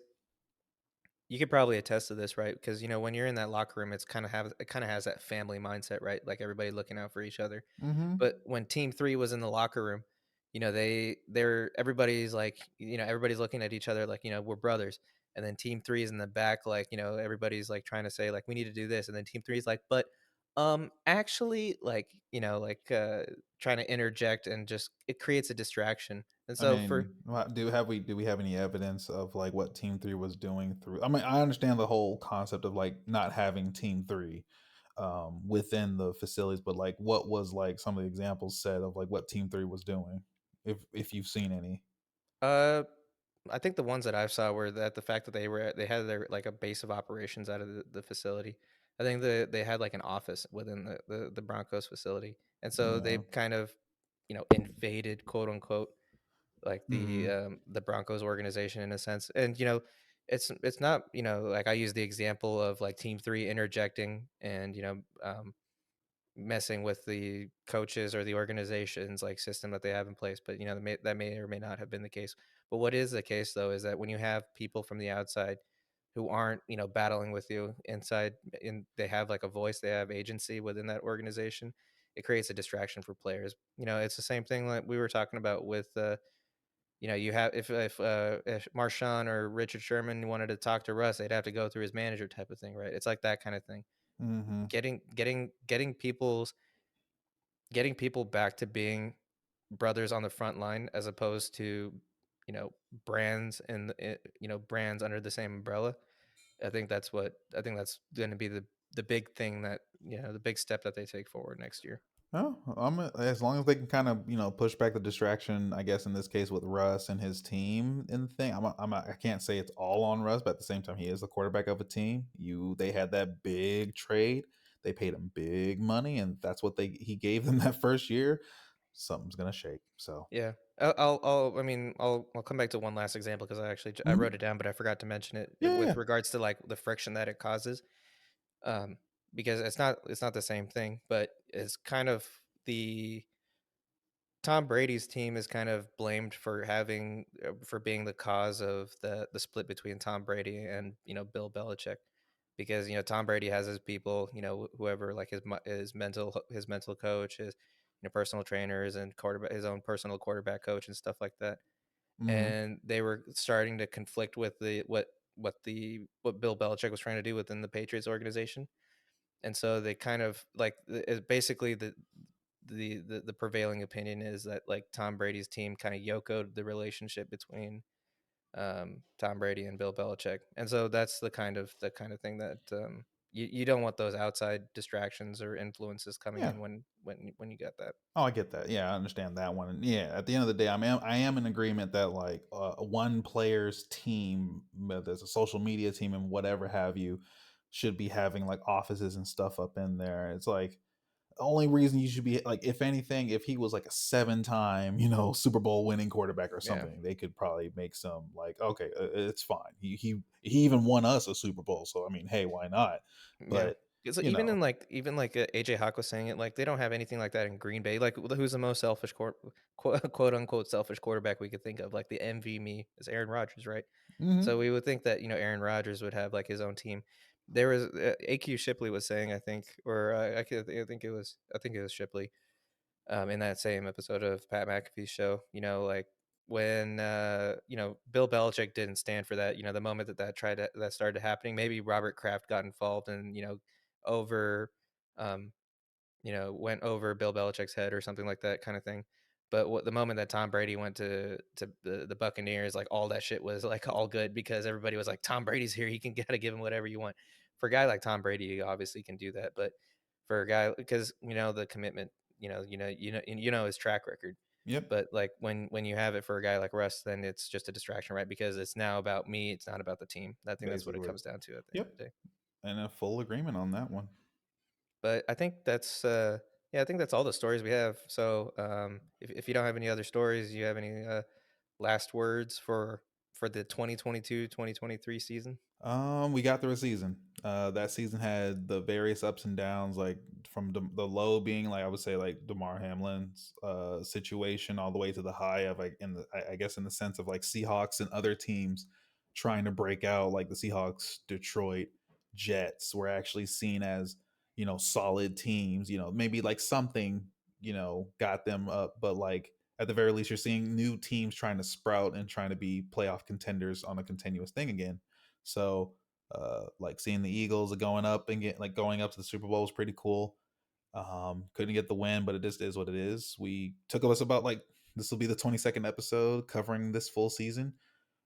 you could probably attest to this, right? Because, when you're in that locker room, it kind of has that family mindset, right? Like, everybody looking out for each other. Mhm. But when Team 3 was in the locker room, everybody's like, everybody's looking at each other like, we're brothers. And then Team 3 is in the back, like, everybody's like trying to say, like, we need to do this. And then Team 3 is like, but actually, like, trying to interject, and just it creates a distraction. And I so for mean, do we have any evidence of like what Team 3 was doing through? I mean, I understand the whole concept of like not having Team 3 within the facilities, but like what was like some of the examples said of like what Team 3 was doing, if you've seen any. uh I think the ones that I saw were that the fact that they had their, like, a base of operations out of the facility. I think they had like an office within the Broncos facility, and so Yeah. they've kind of, invaded, quote unquote, like Mhm. the Broncos organization in a sense. And, it's not, like, I use the example of, like, Team 3 interjecting and, messing with the coaches or the organization's, like, system that they have in place. But, that may or may not have been the case. But what is the case, though, is that when you have people from the outside who aren't, battling with you inside, and they have, like, a voice, they have agency within that organization, it creates a distraction for players. It's the same thing like we were talking about with, you have, if Marshawn or Richard Sherman wanted to talk to Russ, they'd have to go through his manager, type of thing, right? It's like that kind of thing. Mhm. Getting people back to being brothers on the front line, as opposed to, brands under the same umbrella. I think that's going to be the big thing, that, the big step that they take forward next year. Oh, as long as they can kind of push back the distraction, I guess in this case with Russ and his team and the thing. I can't say it's all on Russ, but at the same time, he is the quarterback of a team. They had that big trade, they paid him big money, and that's what he gave them that first year. Something's gonna shake. So Yeah. I mean, I'll come back to one last example, because I mhm. wrote it down, but I forgot to mention it, Yeah, with yeah. regards to, like, the friction that it causes. Um, because it's not the same thing, but it's kind of the Tom Brady's team is kind of blamed for being the cause of the split between Tom Brady and, Bill Belichick, because, Tom Brady has his people, whoever, like, his mental coach, his, personal trainers, and his own personal quarterback coach and stuff like that. Mhm. And they were starting to conflict with what Bill Belichick was trying to do within the Patriots organization. And so they kind of, like, basically the prevailing opinion is that, like, Tom Brady's team kind of yokoed the relationship between, Tom Brady and Bill Belichick. And so that's the kind of thing that, you don't want those outside distractions or influences coming Yeah. in when you get that. Oh, I get that. Yeah, I understand that one. And yeah, at the end of the day, I am in agreement that like one player's team, whether it's a social media team and whatever have you, should be having like offices and stuff up in there. It's like the only reason you should be like, if anything, if he was like a 7 time, Super Bowl winning quarterback or Yeah. something, they could probably make some like, okay, it's fine. He even won us a Super Bowl, so I mean, hey, why not? Yeah. But So you know, even like AJ Hawk was saying it, like, they don't have anything like that in Green Bay. Like, who's the most selfish quote unquote selfish quarterback we could think of? Like, the MV me is Aaron Rodgers, right? hmm So we would think that, Aaron Rodgers would have, like, his own team. There was, AQ Shipley was saying, I think, or, I think it was Shipley, in that same episode of Pat McAfee's show, like, when, Bill Belichick didn't stand for that. The moment that started happening, maybe Robert Kraft got involved and, over, um, went over Bill Belichick's head or something like that, kind of thing. But what the moment that Tom Brady went to the Buccaneers, like all that shit was like all good because everybody was like, Tom Brady's here, he can gotta give him whatever you want. For a guy like Tom Brady, you obviously can do that, but for a guy because the commitment, his track record. Yep, But like when you have it for a guy like Russ, then it's just a distraction, right? Because it's now about me, it's not about the team. I think that's what it basically. comes down to at the end Yep, of the day. and a full agreement on that one. But I think that's yeah, I think that's all the stories we have. So if you don't have any other stories, you have any last words for the 2022-2023 season? We got through a season. That season had the various ups and downs, like from the low being like I would say like Damar Hamlin's situation, all the way to the high of like I guess in the sense of like Seahawks and other teams trying to break out, like the Seahawks, Detroit, Jets were actually seen as solid teams. Maybe like something got them up, but like at the very least, you're seeing new teams trying to sprout and trying to be playoff contenders on a continuous thing again. So, like seeing the Eagles going up and going up to the Super Bowl was pretty cool. Couldn't get the win, but it just is what it is. We took us about like this will be the 22nd episode covering this full season.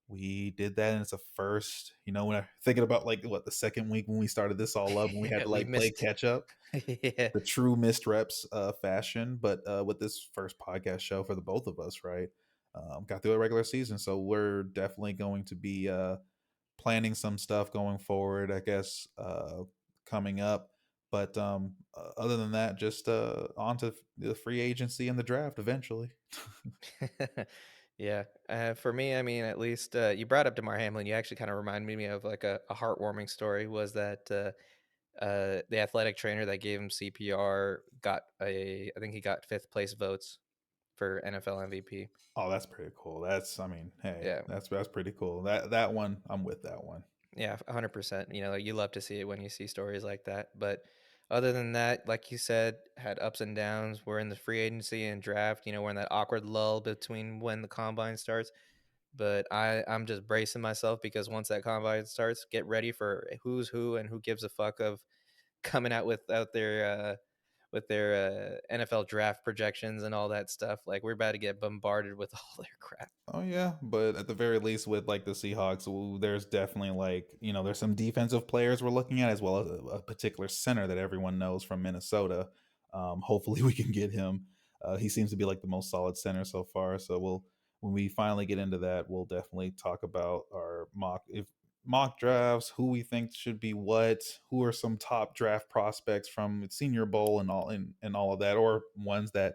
We did that, and it's a first. When I'm thinking about like what the second week when we started this all up, when we had Yeah, to we like play missed. catch up, Yeah. the true missed reps fashion. But with this first podcast show for the both of us, right? Got through a regular season, so we're definitely going to be planning some stuff going forward, I guess, coming up. But other than that, just on to the free agency and the draft eventually. Yeah. For me, I mean, at least you brought up Damar Hamlin. You actually kind of reminded me of like a heartwarming story. Was that the athletic trainer that gave him CPR got I think he got fifth place votes for NFL MVP. Oh, that's pretty cool. I mean, hey, Yeah. that's pretty cool. That one, I'm with that one. Yeah, 100%. You love to see it when you see stories like that. But other than that, like you said, had ups and downs. We're in the free agency and draft. We're in that awkward lull between when the combine starts. But I'm just bracing myself because once that combine starts, get ready for who's who and who gives a fuck of coming out with their NFL draft projections and all that stuff. Like we're about to get bombarded with all their crap. Oh yeah, but at the very least, with like the Seahawks, there's definitely like there's some defensive players we're looking at as well as a particular center that everyone knows from Minnesota. Hopefully, we can get him. He seems to be like the most solid center so far. So when we finally get into that, we'll definitely talk about our mock drafts, who we think should be what, who are some top draft prospects from Senior Bowl and all of that, or ones that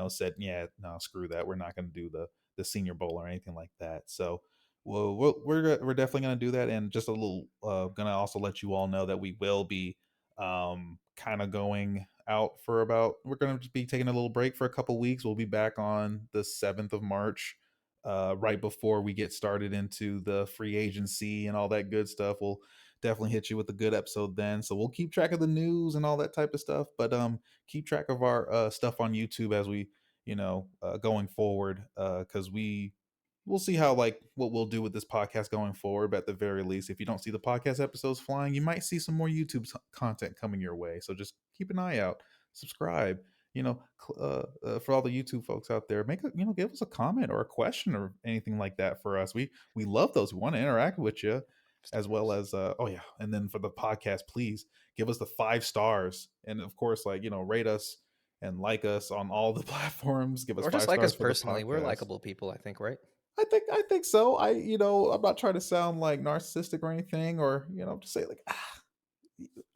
said, yeah, no, screw that, we're not going to do the Senior Bowl or anything like that. So, well, we're definitely going to do that, and just a little going to also let you all know that we will be kind of going out for about. We're going to be taking a little break for a couple weeks. We'll be back on the 7th of March. Right before we get started into the free agency and all that good stuff, we'll definitely hit you with a good episode then. So we'll keep track of the news and all that type of stuff, but keep track of our stuff on YouTube as we going forward, because we'll see how like what we'll do with this podcast going forward. But at the very least, if you don't see the podcast episodes flying, you might see some more YouTube content coming your way. So just keep an eye out, subscribe. For all the YouTube folks out there, give us a comment or a question or anything like that for us. We love those. We want to interact with you, as well Stars. as oh yeah, and then for the podcast, please give us the 5 stars, and of course, like rate us and like us on all the platforms. Give us Or five just like us stars for the personally. We're podcast. likable people, I think, right? I think so. I'm not trying to sound like narcissistic or anything, or just say like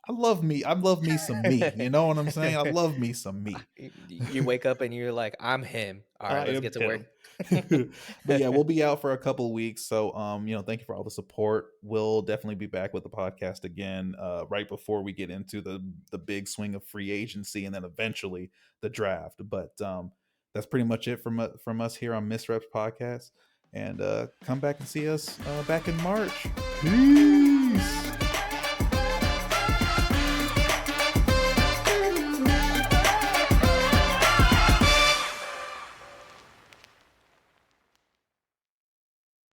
I love me. I love me some me. You know what I'm saying? I love me some me. You wake up and you're like, I'm him. All right, I let's am get to work. him. But yeah, we'll be out for a couple weeks. So thank you for all the support. We'll definitely be back with the podcast again, right before we get into the big swing of free agency and then eventually the draft. But that's pretty much it from us here on Misreps Podcast. And come back and see us back in March. Peace.